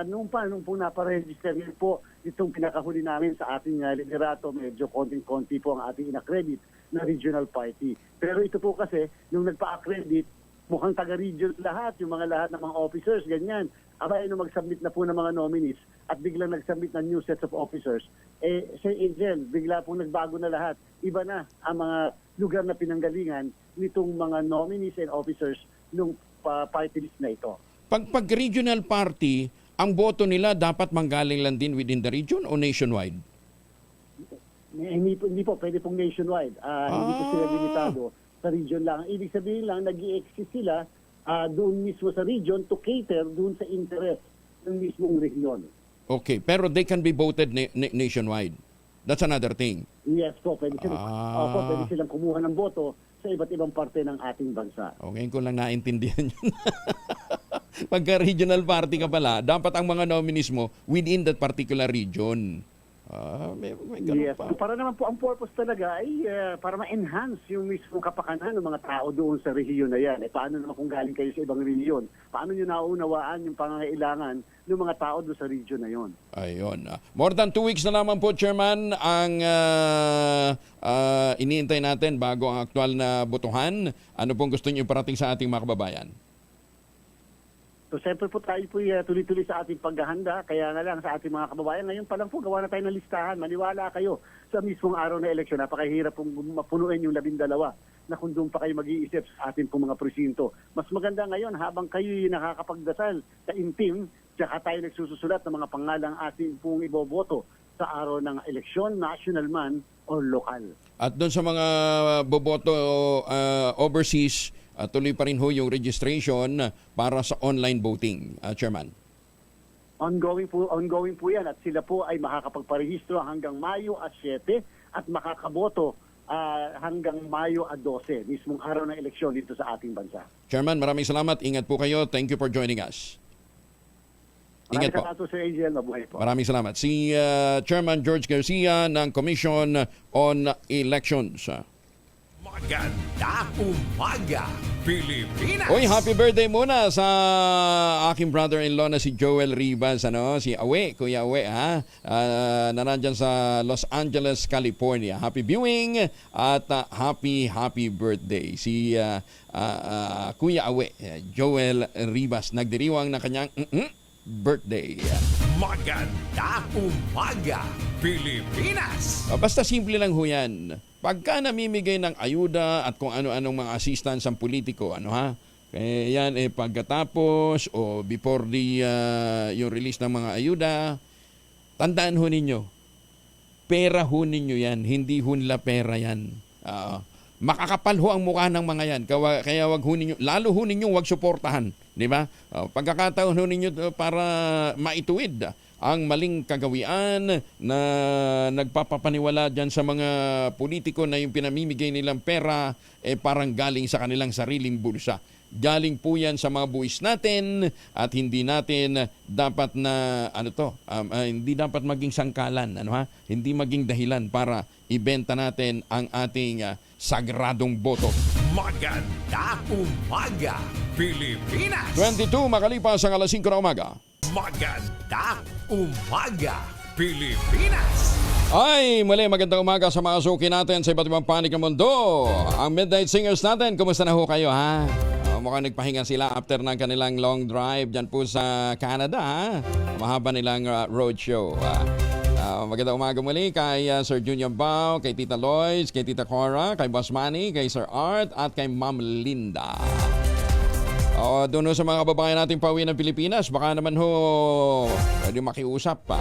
nung po naparegister rin po itong pinakahuli namin sa ating liderato. Medyo konting-konti po ang ating inaccredit na regional party. Pero ito po kasi, nung nagpa-accredit, mukhang taga-region lahat, yung lahat ng mga officers, ganyan. Aba, mag-submit na po ng mga nominees at biglang nag-submit ng new sets of officers, Sir Angel, bigla po nagbago na lahat. Iba na ang mga lugar na pinanggalingan nitong mga nominees and officers ng party list na ito. Pag regional party, ang boto nila dapat manggaling lang din within the region o nationwide? Hindi po, pwede pong nationwide. Hindi po sila limitado sa region lang. Ibig sabihin lang, nag-i-exist sila doon mismo sa region to cater doon sa interest ng mismong region. Okay, pero they can be voted nationwide. That's another thing. Yes po, pwede silang kumuha ng boto sa iba't ibang parte ng ating bansa. Okay, ko lang naintindihan yun. Pagka regional party ka pala, dapat ang mga nominees mo within that particular region. May Yes, para naman po ang purpose talaga ay para ma-enhance yung mismong kapakanan ng mga tao doon sa rehiyon na yan. Paano naman kung galing kayo sa ibang rehiyon? Paano nyo naunawaan yung pangangailangan ng mga tao doon sa region na yon? Ayun. More than 2 weeks na naman po, Chairman, ang iniintay natin bago ang aktual na botohan. Ano pong gusto niyo parating sa ating mga kababayan? So, siyempre po tayo po tuloy-tuloy sa ating paghahanda. Kaya nga lang sa ating mga kababayan, ngayon pa lang po, gawa na tayo ng listahan. Maniwala kayo sa mismong araw na eleksyon. Napakahirap pong mapunuin yung 12 na kung doon pa kayo mag-iisip sa ating pong mga presinto. Mas maganda ngayon, habang kayo nakakapagdasal sa intim, tsaka tayo nagsusulat ng mga pangalang ating pong iboboto sa araw ng eleksyon, national man o lokal. At doon sa mga boboto overseas, tuloy pa rin ho yung registration para sa online voting, Chairman. Ongoing po yan at sila po ay makakapagparehistro hanggang Mayo 7 at makakaboto hanggang Mayo 12, mismong araw ng eleksyon dito sa ating bansa. Chairman, maraming salamat. Ingat po kayo. Thank you for joining us. Ingat po. Maraming salamat, Sir Angel. Mabuhay po. Maraming salamat. Si Chairman George Garcia ng Commission on Elections. Maganda umaga, Pilipinas! Uy, happy birthday muna sa aking brother-in-law na si Joel Rivas, si Awe, Kuya Awe, ha? Na nandyan sa Los Angeles, California. Happy viewing at happy birthday. Si Kuya Awe, Joel Rivas, nagdiriwang na kanyang birthday. Maganda umaga, Pilipinas! Basta simple lang ho yan. Pagka namimigay ng ayuda at kung ano-anong mga assistance ang politiko, yan pagkatapos o before yung release ng mga ayuda, tandaan ho ninyo, pera ho ninyo yan, hindi ho nila pera yan. Makakapal ho ang mukha ng mga yan, kaya wag ho ninyo, lalo ho ninyo wag suportahan, di ba? Pagkakataon ho ninyo para maituwid ang maling kagawian na nagpapapaniwala dyan sa mga politiko na yung pinamimigay nilang pera parang galing sa kanilang sariling bulsa. Galing po yan sa mga buwis natin at hindi natin dapat na hindi dapat maging sangkalan, Hindi maging dahilan para ibenta natin ang ating sagradong boto. Maganda umaga, Pilipinas! 22 makalipas ang 5:00 ng umaga. Maganda umaga, Pilipinas! Ay, muli magandang umaga sa mga suki natin sa iba't ibang panig ng mundo. Ang Midnight Singers natin, kumusta na ho kayo, ha? Mukhang nagpahinga sila after ng kanilang long drive dyan po sa Canada, ha? Mahaba nilang road show. Magandang umaga muli kay Sir Junior Bao, kay Tita Lois, kay Tita Cora, kay Boss Manny, kay Sir Art, at kay Ma'am Linda. Doon sa mga kababayan natin pauwi ng Pilipinas, baka naman ho pwede makiusap pa.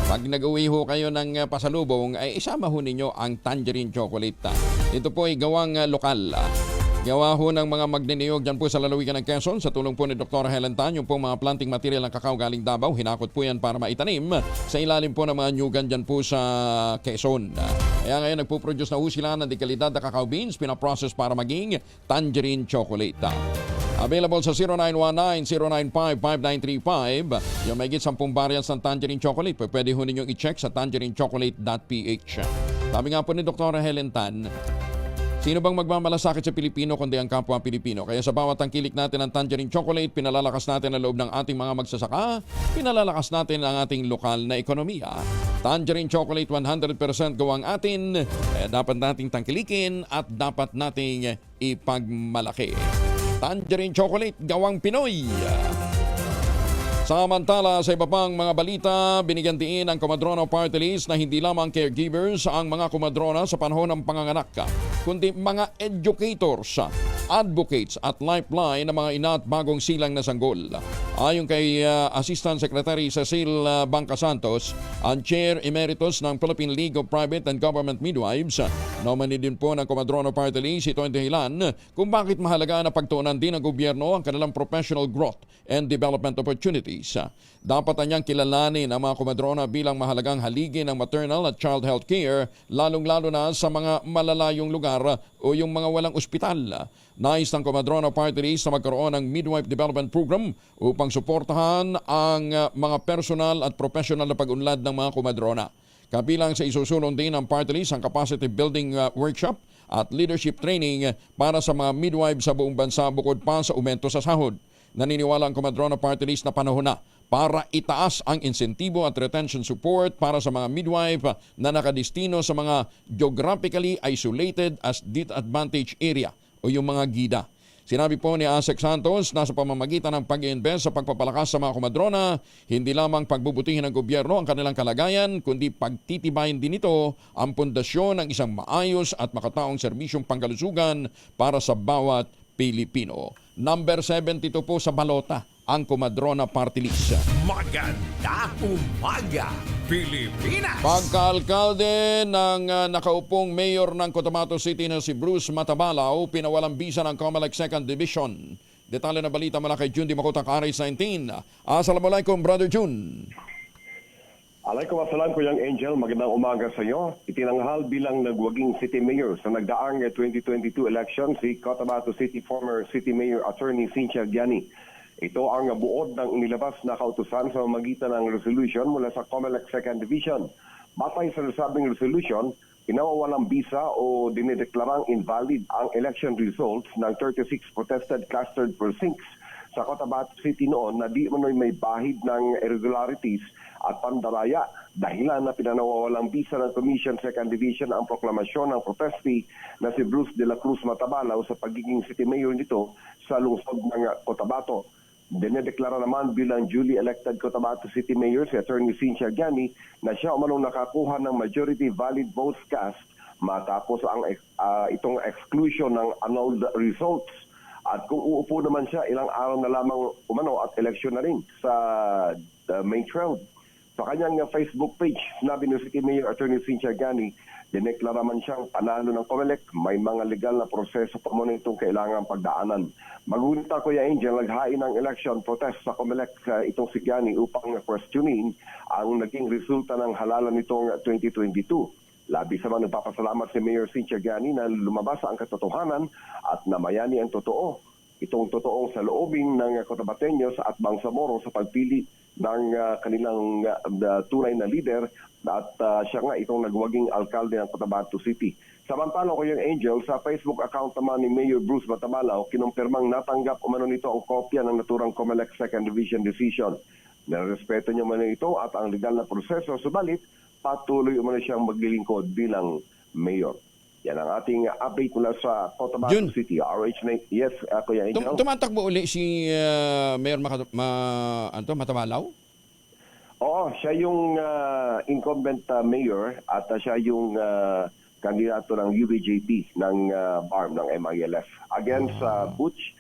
Pag nag-uwi ho kayo ng pasalubong, ay isama ho ninyo ang tangerine chocolate. Ito po ay gawang lokal. Gawa ho ng mga magniniyog dyan po sa lalawigan ng Quezon sa tulong po ni Dr. Helen Tan, yung po mga planting material ng kakao galing Davao. Hinakot po yan para maitanim sa ilalim po ng mga nyugan dyan po sa Quezon. Kaya ngayon nagpo-produce na ho sila ng dekalidad na cacao beans, pinaprocess para maging tangerine chocolate. Available sa 0919-095-5935. Yung may git 10 variants ng tangerine chocolate. Pwede ho ninyong i-check sa tangerinechocolate.ph. Sabi nga po ni Dr. Helen Tan, sino bang magmamalasakit sa Pilipino kundi ang kapwa Pilipino? Kaya sa bawat tangkilik natin ng tangerine chocolate, pinalalakas natin ang loob ng ating mga magsasaka, pinalalakas natin ang ating lokal na ekonomiya. Tangerine chocolate 100% gawang atin, kaya dapat nating tangkilikin at dapat nating ipagmalaki. Tangerine chocolate gawang Pinoy. Samantala, sa iba pang mga balita, binigyan diin ang Comadrona Party List na hindi lamang caregivers ang mga Comadrona sa panahon ng panganganak, kundi mga educators, advocates at lifeline ng mga ina at bagong silang na sanggol. Ayon kay Assistant Secretary Cecil Bangka Santos, ang Chair Emeritus ng Philippine League of Private and Government Midwives, nominee din po ng Comadrona Party List, ito ang dahilan kung bakit mahalaga na pagtuunan din ng gobyerno ang kanilang professional growth and development opportunities. Dapat niyang kilalanin ang mga Comadrona bilang mahalagang haligi ng maternal at child health care, lalong-lalo na sa mga malalayong lugar o yung mga walang ospital. Nais ng Comadrona Party List na magkaroon ng midwife development program upang suportahan ang mga personal at professional na pag-unlad ng mga Comadrona. Kabilang sa isusulong din ng Party List ang capacity building workshop at leadership training para sa mga midwife sa buong bansa bukod pa sa aumento sa sahod. Naniniwala ang Comadrona Party List na panahon na para itaas ang insentibo at retention support para sa mga midwife na nakadestino sa mga geographically isolated as disadvantaged area o yung mga gida. Sinabi po ni Asek Santos na sa pamamagitan ng pag-i-invest sa pagpapalakas sa mga Comadrona, hindi lamang pagbubutihin ng gobyerno ang kanilang kalagayan, kundi pagtitibayin din ito ang pundasyon ng isang maayos at makataong serbisyong pangkalusugan para sa bawat Pilipino. Number 72 po sa balota, ang Comadrona Party List. Magandang umaga, Pilipinas! Pagka-alkalde ng nakaupong mayor ng Cotabato City na si Bruce Matabalaw, pinawalang bisa ng COMELEC 2nd Division. Detalye na balita mula kay Jun Di Makotak, RH19. Assalamualaikum, Brother Jun. Alaikum assalam, Kuyang Angel. Magandang umaga sa iyo. Itinanghal bilang nagwaging city mayor sa nagdaang 2022 election si Cotabato City former city mayor attorney Cynthia Giani. Ito ang buod ng inilabas na kautusan sa magitan ng resolution mula sa COMELEC 2nd Division. Batay sa nasabing resolution, pinawawalang bisa o dinideklarang invalid ang election results ng 36 protested clustered precincts sa Cotabato City noon na di manoy may bahid ng irregularities at pandaraya, dahilan na pinanawawalang bisa ng Commission 2nd Division ang proklamasyon ng protesti na si Bruce de la Cruz Matabalaw sa pagiging city mayor nito sa lungsod ng Cotabato. Dinedeklara naman bilang duly elected Cotabato City Mayor si Attorney Cynthia Giani na siya umanong nakakuha ng majority valid votes cast matapos ang itong exclusion ng annulled results. At kung uupo naman siya, ilang araw na lamang umano at eleksyon na rin sa May 12. Sa kanyang Facebook page, sinabi ni City Mayor Attorney Cynthia Giani, dineklara man siyang panalo ng COMELEC, may mga legal na proseso pa muna itong kailangang pagdaanan. Magunit na Kuya Angel, naghain ng election protest sa COMELEC itong si Giani upang questionin ang naging resulta ng halalan nitong 2022. Labis naman nagpapasalamat si Mayor Cynthia Giani na lumabas ang katotohanan at namayani ang totoo. Itong totoong sa loobing ng Cotabateños at Bangsamoro sa pagpili ng kanilang tunay na leader at siya nga itong nagwaging alkalde ng Cotabato City. Samantala ko yung Angel, sa Facebook account naman ni Mayor Bruce Matabalaw, kinumpirmang natanggap umano nito ang kopya ng naturang COMELEC 2nd Division decision. Narespeto niya man ito at ang legal na proseso, subalit patuloy umano siyang maglilingkod bilang mayor. Yan ang ating update mula sa Cotabato City. RH9. Yes, Kuya Angel. Tumatakbo uli si Mayor Matabalaw? Oo, siya yung incumbent mayor at siya yung kandidato ng UBJP ng BARM ng MILF. Against Butch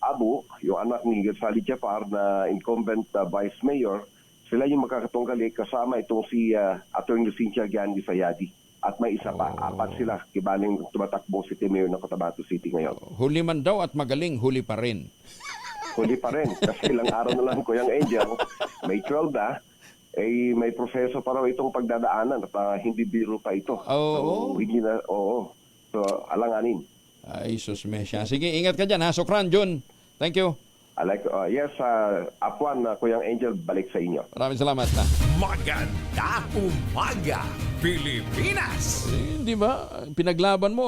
Abu, yung anak ni Gersali Japar na incumbent vice mayor, sila yung magkakatunggali kasama itong si Attorney Cynthia Giani Sayadi. At may isa pa, apat sila kibaling tumatakbong city mayor ng Cotabato City ngayon. Huli man daw at magaling, huli pa rin. Huli pa rin. Kasi ilang araw na lang, Kuyang Angel, may 12 na, may proseso pa raw itong pagdadaanan at hindi biro pa ito. Oo. So, hindi na, So, alanganin. Ay, susmesya. Sige, ingat ka dyan ha. Sokran, Jun. Thank you. Yes, Apuan, Kuyang Angel, balik sa inyo. Maraming salamat na. Magandang umaga, Pilipinas! Di ba? Pinaglaban mo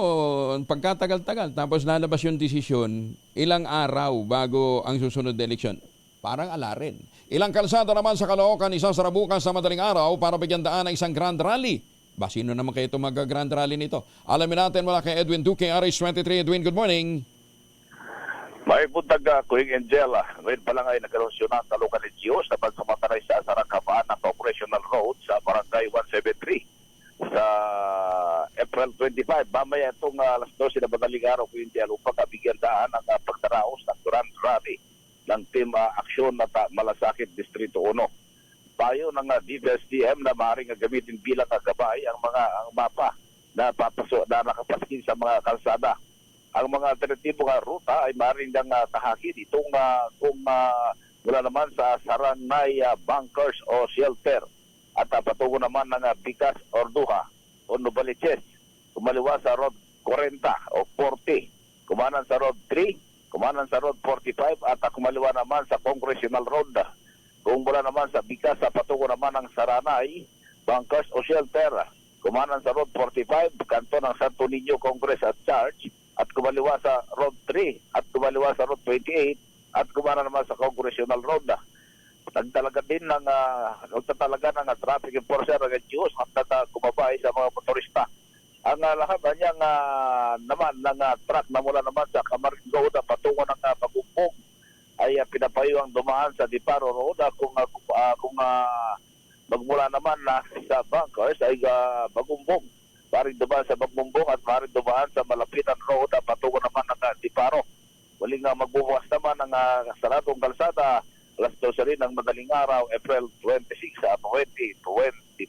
ang pagkatagal-tagal tapos lalabas yung desisyon ilang araw bago ang susunod na eleksyon. Parang alarin. Ilang kalsada naman sa Caloocan, isang sarabukan sa madaling araw para bigyan daan ng isang grand rally. Sino naman kayo itong mag-grand rally nito? Alamin natin mula kay Edwin Duque, RH23. Edwin, good morning. Ay, buntag Kuing Angela. Ngayon pa lang ay nagkaroon siya ng talungan ni Diyos na pagsamantaray sa Sarangkabaan ng Operational Road sa Barangay 173 sa April 25. Mamaya itong alas 12 na madaling araw, Kuing Angela, upang kabigyan daan ang pagdaraos ng Grand Rally ng Team Aksyon na Malasakit Distrito 1. Payo ng DVSDM na maaaring gamitin bilang gabay ang mapa na nakapaskin sa mga kalsada. Ang mga alternatibong ruta ay maaaring nang tahakin itong kung mula naman sa Sarangay bunkers o shelter at patungo naman ng Bigas Orduha o Novaliches, kumaliwa sa Road 40 o 40, kumanan sa Road 3, kumanan sa Road 45 at kumaliwa naman sa Congressional Road. Kung mula naman sa Bigas, patungo naman ng Saranay bunkers o shelter, kumanan sa Road 45, kanto ng Santo Niño Congress at Church, at kumaliwa sa Road 3, at kumaliwa sa Road 28, at kumanan naman sa Congressional Road. Nagtalaga din ng traffic enforcer ng Diyos at kumabay sa mga motorista. Ang lahat niyang naman ng truck na mula naman sa Camarin Road patungo ng Bagumpong ay pinapayo ang dumaan sa Diparo Road kung magmula naman sa bunkers ay Bagumpong. Maring dumaan sa Bagumpong at maring dumaan sa Malapitan Road patungo naman ng Diparo. Waling magbubukas naman ng saradong kalsada alas 12 rin ng madaling araw, April 26, 2025.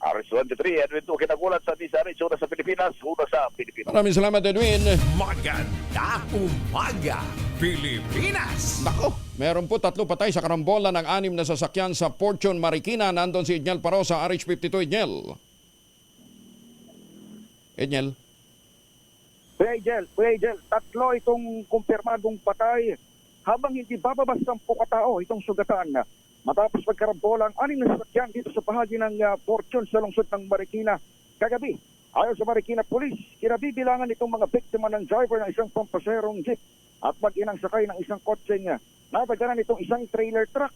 RS23, Edwin to kinagulat sa DZRH, una sa Pilipinas, una sa Pilipinas. Maraming salamat, Edwin. Maganda umaga, Pilipinas! Nako, meron po 3 patay sa karambola ng 6 na sasakyan sa Fortune Marikina. Nandun si Edniel Paro sa RH52. Edniel. Kuya Angel, 3 itong kumpirmadong patay habang hindi bababa 10 katao itong sugatan. Matapos magkarambola ang 6 na sasakyan dito sa bahagi ng Fortune sa lungsod ng Marikina kagabi. Ayon sa Marikina Police, kinabibilangan itong mga biktima ng driver ng isang pampaserong jeep at mag-inang sakay ng isang kotseng nadaganan itong isang trailer truck.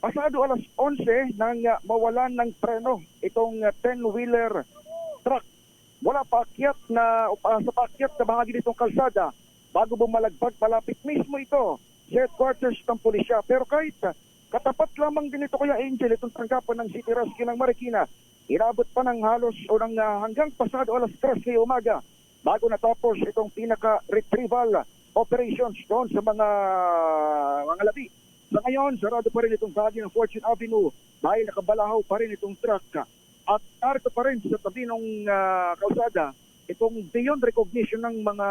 Pasado alas 11 nang mawalan ng preno itong 10-wheeler truck mula paakyat sa paakyat na bahagi nitong kalsada bago bumalagbag malapit mismo ito sa headquarters ng pulisya. Pero kahit katapat lamang din ito, Kuya Angel, itong tanggapan ng City Rescue ng Marikina, inabot pa ng halos o ng hanggang pasado alas 3 ngayong umaga bago natapos itong pinaka-retrieval operations doon sa mga labi. Sa ngayon, sarado pa rin itong bahagi ng Fortune Avenue dahil nakabalahaw pa rin itong truck. At narito pa rin sa tabi ng kalsada itong beyond recognition ng mga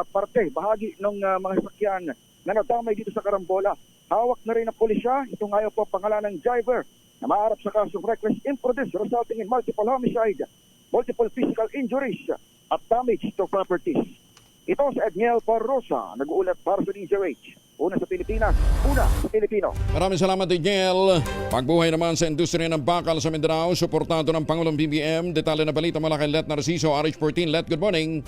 parte, bahagi ng mga sakyan na nadamay dito sa karambola. Hawak na rin ng pulisya itong ayaw po pangalan ng driver na maarap sa kasong reckless imprudence resulting in multiple homicide, multiple physical injuries at damage to properties. Ito si Edniel Parrosa, nag-uulat para sa DZRH. Una sa Pilipinas, una sa Pilipino. Maraming salamat, Edniel. Pagbuhay naman sa industriya ng bakal sa Mindanao, suportado ng Pangulong BBM. Detalye na balita mula kay Let Narciso, RH14. Let, good morning.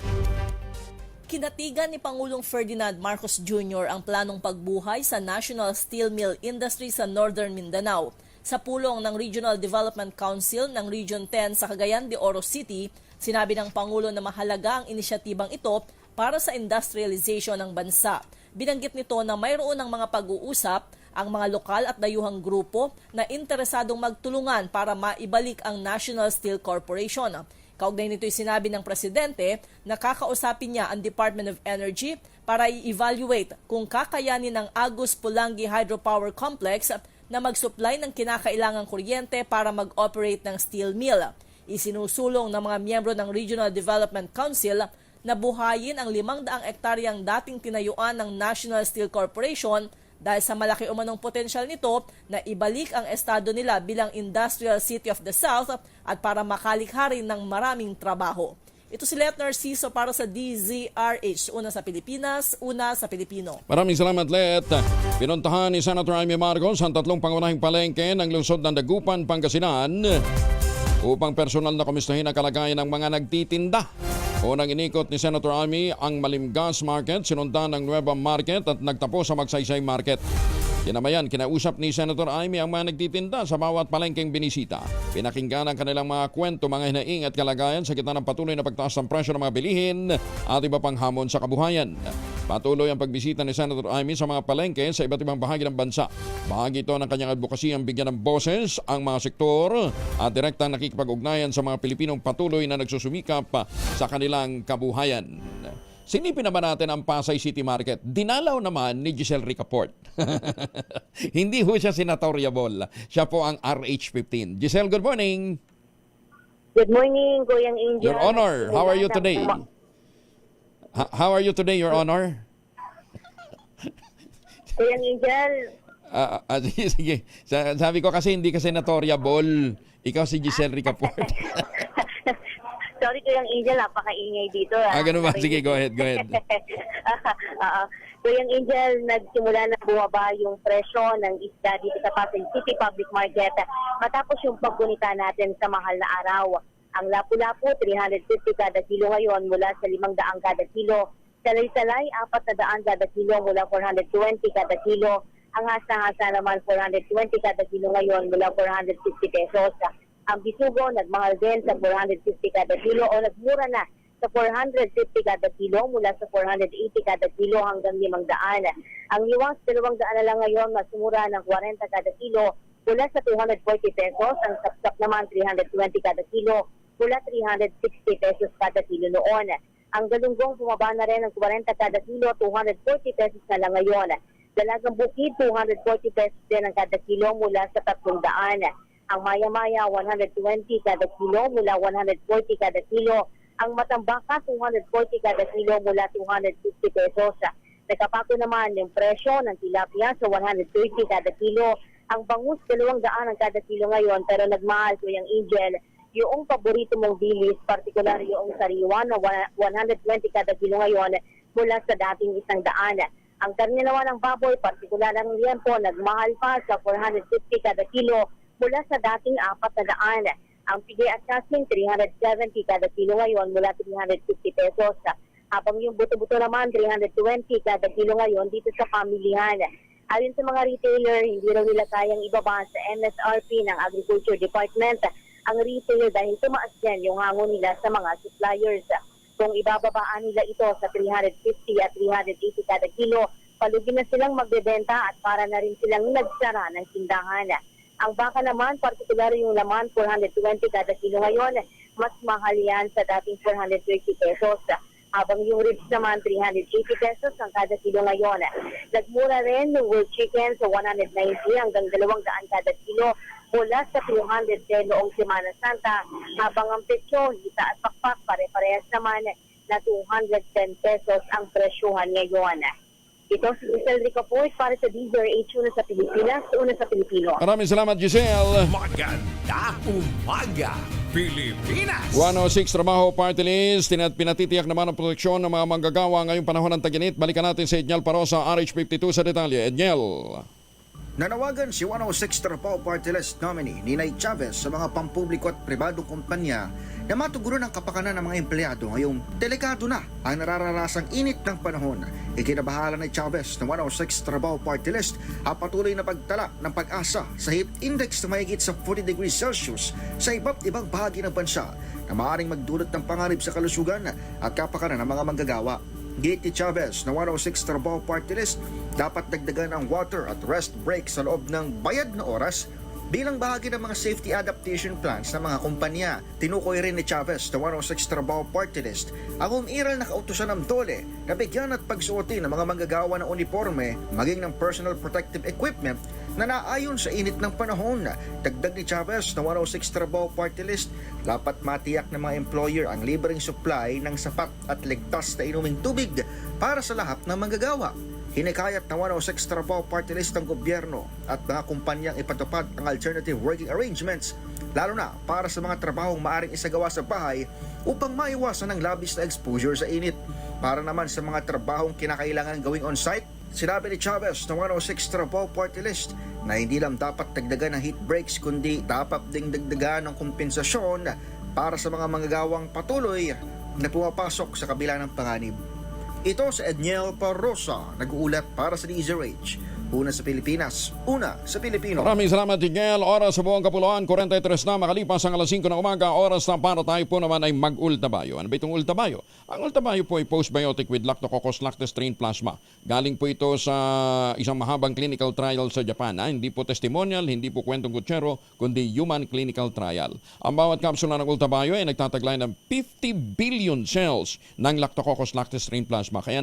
Kinatigan ni Pangulong Ferdinand Marcos Jr. ang planong pagbuhay sa National Steel Mill Industry sa Northern Mindanao. Sa pulong ng Regional Development Council ng Region 10 sa Cagayan de Oro City, sinabi ng Pangulo na mahalaga ang inisyatibang ito para sa industrialization ng bansa. Binanggit nito na mayroon ng mga pag-uusap ang mga lokal at dayuhang grupo na interesadong magtulungan para maibalik ang National Steel Corporation. Kaugnay nito'y sinabi ng Presidente na kakausapin niya ang Department of Energy para i-evaluate kung kakayanin ng Agus Pulangi Hydropower Complex na mag-supply ng kinakailangang kuryente para mag-operate ng steel mill. Isinusulong ng mga miyembro ng Regional Development Council na buhayin ang 500 ektaryang dating tinayuan ng National Steel Corporation dahil sa malaki umanong potensyal nito na ibalik ang estado nila bilang Industrial City of the South at para makalikha rin ng maraming trabaho. Ito si Let Narciso para sa DZRH. Una sa Pilipinas, una sa Pilipino. Maraming salamat, Let. Pinuntahan ni Senator Amy Marcos ang 3 pangunahing palengke ng lungsod ng Dagupan, Pangasinan upang personal na kumustahin ang kalagayan ng mga nagtitinda. Unang inikot ni Senator Amy ang Malimgas Market, sinundan ng Nueva Market at nagtapos sa Magsaysay Market. Kinamayan, kinausap ni Senator Amy ang mga nagtitinda sa bawat palengkeng binisita. Pinakinggan ang kanilang mga kwento, mga hinaing at kalagayan sa gitna ng patuloy na pagtaas ng presyo ng mga bilihin at iba pang hamon sa kabuhayan. Patuloy ang pagbisita ni Senator Amy sa mga palengke sa iba't ibang bahagi ng bansa. Bahagi ito ng kanyang advocacy ang bigyan ng boses ang mga sektor at direktang nakikipag-ugnayan sa mga Pilipinong patuloy na nagsusumikap sa kanilang kabuhayan. Silipin naman natin ang Pasay City Market. Dinalaw naman ni Giselle Ricaport. Hindi ho siya senatoriable. Siya po ang RH15. Giselle, good morning. Good morning, Kuyang Angel. Your Honor, how are you today? How are you today, Your Honor? Kuyang Angel. Sige. Sabi ko kasi hindi ka senatoriable. Ikaw si Giselle Ricaport. Sorry, Kuyang Angel, napakaingay dito. Ganun ba? Sige, go ahead. Kuyang Angel, nagsimula na bumaba yung presyo ng isda dito sa Pasay City Public Market matapos yung paggunita natin sa mahal na araw. Ang lapu-lapu, 350 kada kilo ngayon mula sa 500 kada kilo. Salay-salay, 400 kada kilo mula 420 kada kilo. Ang hasa-hasa naman, 420 kada kilo ngayon mula 450 pesos. Ang bisugo, nagmahal din sa 450 kada kilo o nagmura na sa 450 kada kilo mula sa 480 kada kilo hanggang 500. Ang liwang 200 na lang ngayon, mas mura ng 40 kada kilo mula sa 240 pesos. Ang sapsap naman 320 kada kilo mula 360 pesos kada kilo noon. Ang galunggong bumaba na rin ng 40 kada kilo, 240 pesos na lang ngayon. Dalagang bukid, 240 pesos din ang kada kilo mula sa 300. Ang maya-maya, 120 kada kilo mula 140 kada kilo. Ang matambaka, 240 kada kilo mula 250 pesos. Nakapako naman yung presyo ng tilapia sa 130 kada kilo. Ang bangus, 200 ang kada kilo ngayon, pero nagmahal ko yung Angel. Yung paborito mong bilis, partikular yung sariwa na 120 kada kilo ngayon mula sa dating 100. Ang karne naman ng baboy, partikular ang liempo, nagmahal pa sa 450 kada kilo mula sa dating 400. Ang pigay at casting, 370 kada kilo ngayon mula 350 pesos. Habang yung buto-buto naman, 320 kada kilo ngayon dito sa pamilihan. Ayon sa mga retailer, hindi raw nila kayang ibaba sa MSRP ng Agriculture Department ang retailer dahil tumaas din yung hango nila sa mga suppliers. Kung ibababaan nila ito sa 350 at 380 kada kilo, palugi na silang magbebenta at para na rin silang nagsara ng tindahan. Ang baka naman, partikular yung laman, 420 kada kilo ngayon, mas mahal yan sa dating 430 pesos. Habang yung ribs naman, 380 pesos ang kada kilo ngayon. Nagmura rin yung whole chicken sa 190 hanggang 200 kada kilo mula sa 210 noong Semana Santa. Habang ang petso, hita at pakpak, pare-parehas naman na 210 pesos ang presyuhan ngayon. Ito si Giselle Ricaport para sa DZRH, una sa Pilipinas, una sa Pilipino. Maraming salamat, Giselle. Maganda umaga, Pilipinas! 106 Trabaho Party List. Pinatitiyak naman ang proteksyon ng mga manggagawa ngayong panahon ng taginit. Balikan natin si Edniel Parosa, RH52 sa detalye. Edniel. Nanawagan si 106 Trabaho Party List nominee Ninay Chavez sa mga pampubliko at pribadong kumpanya na matugunan ang kapakanan ng mga empleyado ngayong delikado na ang narararasang init ng panahon. Ikinabahala ni Chavez ng 106 Trabaho Party List ang patuloy na pagtala ng pag-asa sa heat index na mahigit sa 40 degrees Celsius sa iba't ibang bahagi ng bansa na maaaring magdulot ng panganib sa kalusugan at kapakanan ng mga manggagawa. Gate ni Chavez na 106 Trabaho Party List, dapat dagdagan ang water at rest break sa loob ng bayad na oras bilang bahagi ng mga safety adaptation plans ng mga kumpanya. Tinukoy rin ni Chavez na 106 Trabaho Party List ang umiiral na kautusan ng DOLE na bigyan at pagsuotin ng mga manggagawa ng uniforme maging ng personal protective equipment na naayon sa init ng panahon. Dagdag ni Chavez na 106 Trabaho Party List, dapat matiyak ng mga employer ang libreng supply ng sapat at ligtas na inuming tubig para sa lahat ng manggagawa. Hinikayat na 106 Trabaho Party List ng gobyerno at mga kumpanyang ipatupad ang alternative working arrangements, lalo na para sa mga trabahong maaring isagawa sa bahay upang maiwasan ang labis na exposure sa init. Para naman sa mga trabahong kinakailangan gawing on-site, sinabi ni Chavez na 106 Trabaho Party List na hindi lang dapat dagdagan ng heat breaks kundi dapat ding dagdagan ng kompensasyon para sa mga manggagawang patuloy na pumapasok sa kabila ng panganib. Ito si Edniel Parosa, nag-uulat para sa DZRH, Una sa Pilipinas, una sa Pilipino. Maraming salamat, Tigel. Oras sa buong Kapuluan, 43 na makalipas ang alas 5 ng umaga. Oras na para tayo po naman ay mag-ultabayo. Ano ba itong ultabayo? Ang ultabayo po ay postbiotic with Lactococcus lactis strain plasma. Galing po ito sa isang mahabang clinical trial sa Japan. Hindi po testimonial, hindi po kwentong kutsero, kundi human clinical trial. Ang bawat kapsula ng ultabayo ay nagtataglay ng 50 billion cells ng Lactococcus lactis strain plasma. Kaya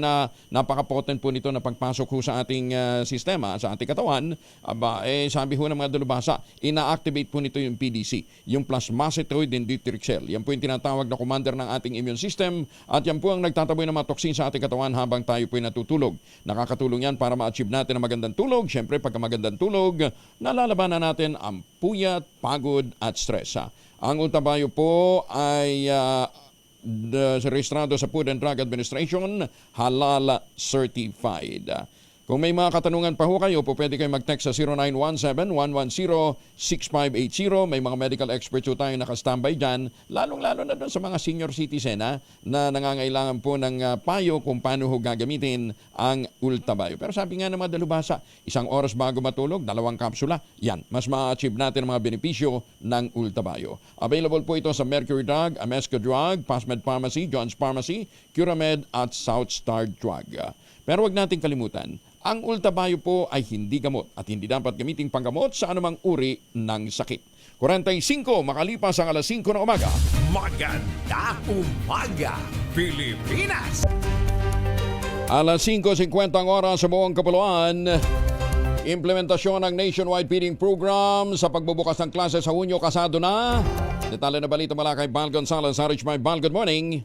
napaka-potent po nito na pagpasok ho sa ating sistema, sa ating katawan. Sabi ho ng mga dalubhasa, ina-activate po nito yung PDC, yung plasmacytoid dendritic cell. Yan po yung tinatawag na commander ng ating immune system at yan po ang nagtataboy ng mga toxin sa ating katawan habang tayo po ay natutulog. Nakakatulong yan para ma-achieve natin ang magandang tulog. Siyempre, pagka magandang tulog, nalalabanan natin ang puyat, pagod at stress. Ang ultabayo po ay rehistrado sa Food and Drug Administration, halal certified. Kung may mga katanungan pa ho kayo, po pwede kayo mag-text sa 0917-110-6580. May mga medical experts po tayo nakastambay dyan, lalong-lalo na doon sa mga senior citizen na nangangailangan po ng payo kung paano ho gagamitin ang ultabayo. Pero sabi nga ng mga dalubhasa, 1 oras bago matulog, 2 kapsula, yan, mas ma-achieve natin ang mga benepisyo ng ultabayo. Available po ito sa Mercury Drug, Amesca Drug, Pasmed Pharmacy, John's Pharmacy, Curamed at South Star Drug. Pero wag nating kalimutan, ang ultabayo po ay hindi gamot at hindi dapat gamiting panggamot sa anumang uri ng sakit. 45 makalipas ang alas 5 ng umaga. Maganda umaga, Pilipinas! Alas 5:50 ang oras sa buong Kapuluan. Implementasyon ng nationwide feeding program sa pagbubukas ng klase sa Hunyo kasado na. Detalye na balita mula kay Val Gonzalez. Bal, good morning.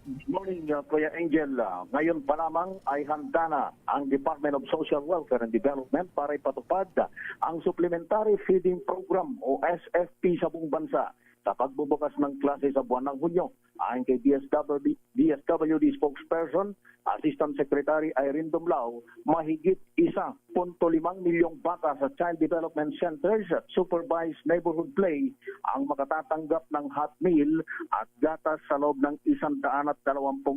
Good morning, Kuya Angel. Ngayon pa lamang ay handa na ang Department of Social Welfare and Development para ipatupad ang Supplementary Feeding Program o SFP sa buong bansa sa pagbubukas ng klase sa buwan ng Hunyo. Ayon kay DSWD spokesperson, Assistant Secretary Irene Dumlao, mahigit 1.5 milyong bata sa Child Development Centers at Supervised Neighborhood Play ang makatatanggap ng hot meal at gatas sa loob ng 120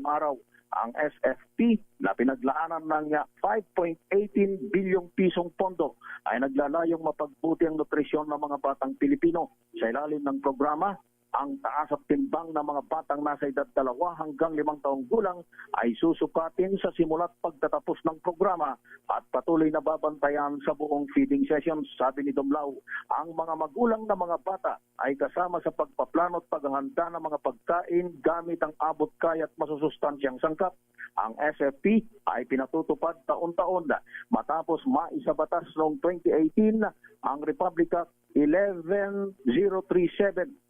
araw. Ang SFP na pinaglaanan ng 5.18 bilyong pisong pondo ay naglalayong mapagbuti ang nutrisyon ng mga batang Pilipino. Sa ilalim ng programa, ang taas at timbang ng mga batang nasa edad 2 hanggang 5 taong gulang ay susukatin sa simula't pagtatapos ng programa at patuloy na babantayan sa buong feeding sessions. Sabi ni Dumlao, ang mga magulang na mga bata ay kasama sa pagpaplano at paghahanda ng mga pagkain gamit ang abot kaya at masusustansyang sangkap. Ang SFP ay pinatutupad taon-taon matapos maisabatas noong 2018 ang Republic Act 11037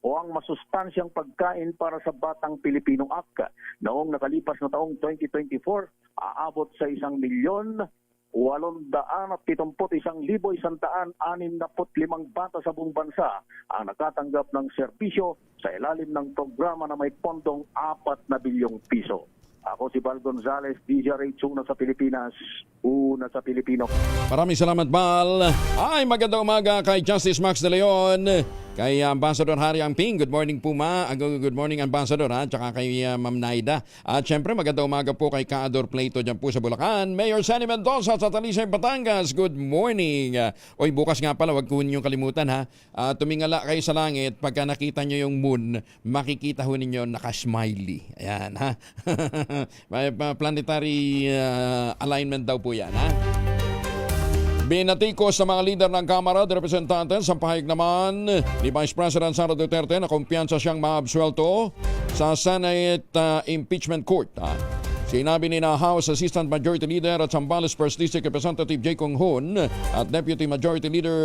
o ang masustansyang pagkain para sa batang Pilipinong Act. Noong nakalipas na taong 2024, aabot sa 1,871,165 bata sa buong bansa ang nakatanggap ng serbisyo sa ilalim ng programa na may pondong 4 na bilyong piso. Ako si Val Gonzalez, DZRH, una sa Pilipinas, una sa Pilipino. Maraming salamat, Val. Ay, magandang umaga kay Justice Max De Leon, kay Ambassador Harry Amping. Good morning po, good morning, Ambassador, tsaka kay Ma'am Naida. At syempre, magandang umaga po kay Kaador Plato dyan po sa Bulacan. Mayor Sunny Mendoza sa Talisay, Batangas. Good morning. Oy, bukas nga pala, wag ko ninyong kalimutan, tumingala kayo sa langit. Pagka nakita nyo yung moon, makikita ho ninyo naka-smiley. Ayan, may planetary alignment daw po yan, Binatikos sa mga lider ng Kamara de Representantes sa pahayag naman ni Vice President Sara Duterte na kumpiyansa siyang maabsuelto sa Senate Impeachment Court. Sinabi ni na House Assistant Majority Leader at Zambales 1st District Representative J. Kong Hoon at Deputy Majority Leader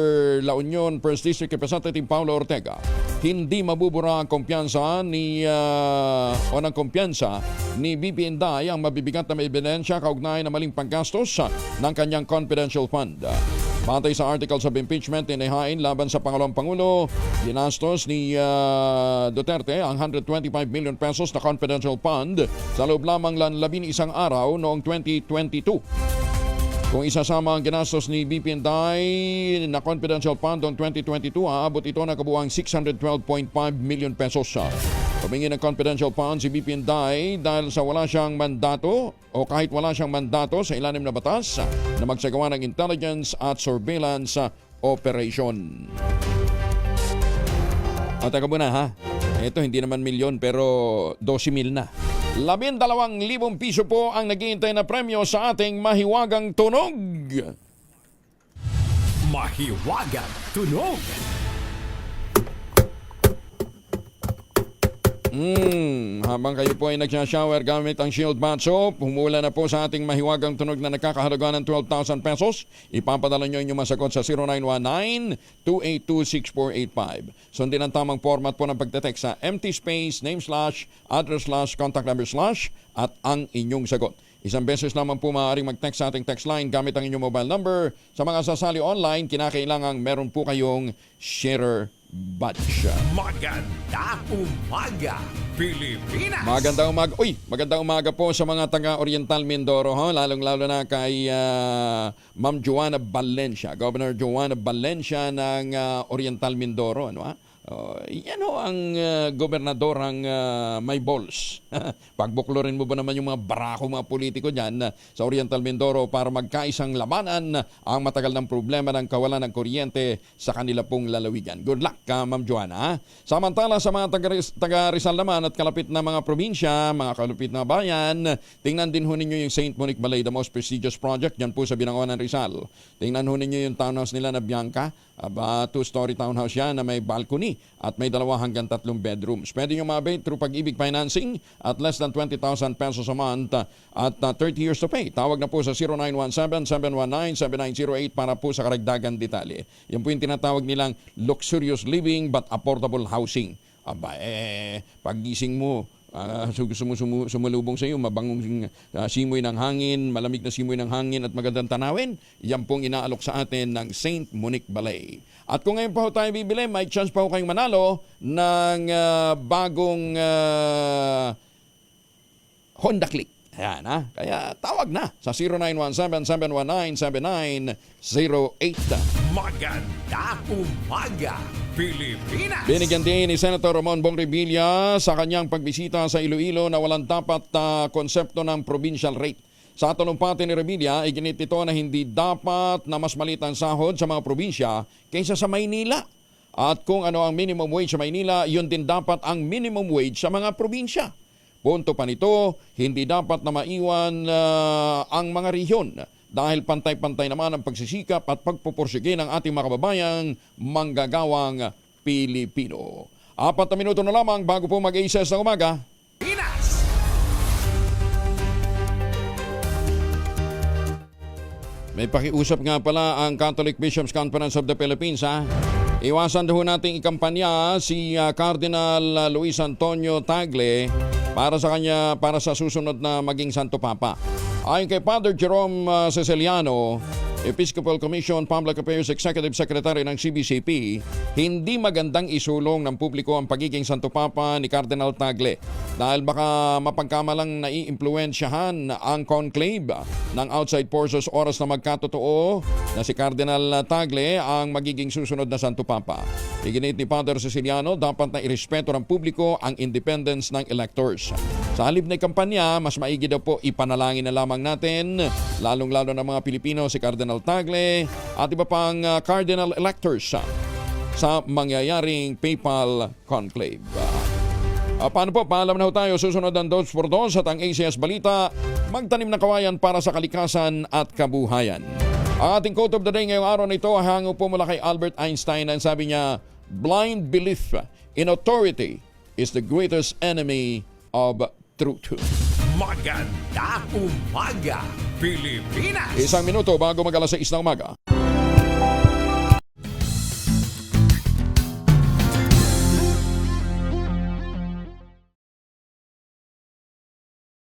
La Union 1st District Representative Paulo Ortega, hindi mabubura ang kumpiyansa ng kumpiyansa ni VP Inday ang mabibigat na ebidensya kaugnay na maling paggastos ng kanyang confidential fund. Batay sa articles of impeachment inihain laban sa Pangalawang Pangulo, ginastos ni Duterte ang 125 million pesos na confidential fund sa loob lamang ng 11 araw noong 2022. Kung isasama ang ginastos ni BP Inday na confidential fund noong 2022, aabot ito na kabuuang 612.5 million pesos. Humingi ng confidential funds si BP Inday dahil sa wala siyang mandato o kahit wala siyang mandato sa ilalim na batas na magsagawa ng intelligence at surveillance operation. O, teka muna ha. Ito hindi naman milyon pero 12,000 na. 12,000 piso po ang naghihintay na premyo sa ating mahiwagang tunog. Mahiwagang tunog. Habang kayo po ay nagsha-shower gamit ang Shield Bath Soap, humula na po sa ating mahiwagang tunog na nakakahalaga ng 12,000 pesos. Ipapadala nyo inyong masagot sa 0919-282-6485. Sundin ang tamang format po ng pagte-text sa empty space, name slash, address slash, contact number slash, at ang inyong sagot. Isang beses lamang po maaaring mag-text sa ating text line gamit ang inyong mobile number. Sa mga sasali online, kinakailangang meron po kayong sharer badge. Magandang umaga, Pilipinas! Magandang umaga po sa mga taga-Oriental Mindoro, lalong-lalo na kay Ma'am Joanna Valencia, Governor Joanna Valencia ng Oriental Mindoro, ano ha? Yan ho ang gobernadorang may balls. Pagbuklorin mo ba naman yung mga barako, mga politiko dyan sa Oriental Mindoro para magkaisang labanan ang matagal ng problema ng kawalan ng kuryente sa kanila pong lalawigan. Good luck, Ma'am Joanna. Samantala sa mga taga Rizal naman at kalapit na mga probinsya, mga kalapit na bayan, tingnan din ho ninyo yung St. Monique Balay, the most prestigious project dyan po sa Binangonan, Rizal. Tingnan ho ninyo yung townhouse nila na Bianca. 2-story townhouse yan na may balcony at may 2 hanggang 3 bedrooms. Pwede nyo ma-abate through Pag-ibig Financing at less than 20,000 pesos a month at 30 years to pay. Tawag na po sa 0917-719-7908 para po sa karagdagan detalye. Yan po yung tinatawag nilang luxurious living but affordable housing. Paggising mo, gusto mo sumalubong sa iyo, mabangong simoy ng hangin, malamig na simoy ng hangin at magandang tanawin, yan pong inaalok sa atin ng St. Monique Balay. At kung ngayon pa ho tayo bibili, may chance pa ho kayong manalo ng bagong Honda Click. Ayan ha. Kaya tawag na sa 0917-719-7908. Magandang umaga, Pilipinas! Binigyan din ni Senator Ramon Bong Revilla sa kanyang pagbisita sa Iloilo na walang dapat konsepto ng provincial rate. Sa talumpati ni Revilla, iginit ito na hindi dapat na mas maliit ang sahod sa mga probinsya kaysa sa Maynila. At kung ano ang minimum wage sa Maynila, yun din dapat ang minimum wage sa mga probinsya. Punto pa nito, hindi dapat na maiwan ang mga rehiyon dahil pantay-pantay naman ang pagsisikap at pagpupursige ng ating mga kababayang manggagawang Pilipino. 4 na minuto na lamang bago po mag-8 ng umaga. Pinas! May pakiusap nga pala ang Catholic Bishops Conference of the Philippines ha. Iwasan daw nating ikampanya si Cardinal Luis Antonio Tagle para sa susunod na maging Santo Papa. Ayon kay Father Jerome Ceciliano, Episcopal Commission Public Affairs Executive Secretary ng CBCP, hindi magandang isulong ng publiko ang pagiging Santo Papa ni Cardinal Tagle dahil baka mapagkamalang naiimpluwensyahan ang conclave ng outside forces oras na magkatotoo na si Cardinal Tagle ang magiging susunod na Santo Papa. Iginit ni Father Ceciliano, dapat na irespeto ng publiko ang independence ng electors. Sa halip na kampanya, mas maigi daw po ipanalangin na lamang natin, lalong-lalo ng mga Pilipino, si Cardinal Tagle at iba pang Cardinal electors sa mangyayaring papal conclave. Paano po? Paalam na ho tayo. Susunod ang 2x2 at ang ACS Balita, magtanim ng kawayan para sa kalikasan at kabuhayan. Ang ating quote of the day ngayong araw na ito, hango po mula kay Albert Einstein. Ang sabi niya, blind belief in authority is the greatest enemy of truth. Magandang umaga, Pilipinas! 1 minuto bago mag-alas 6 ng umaga.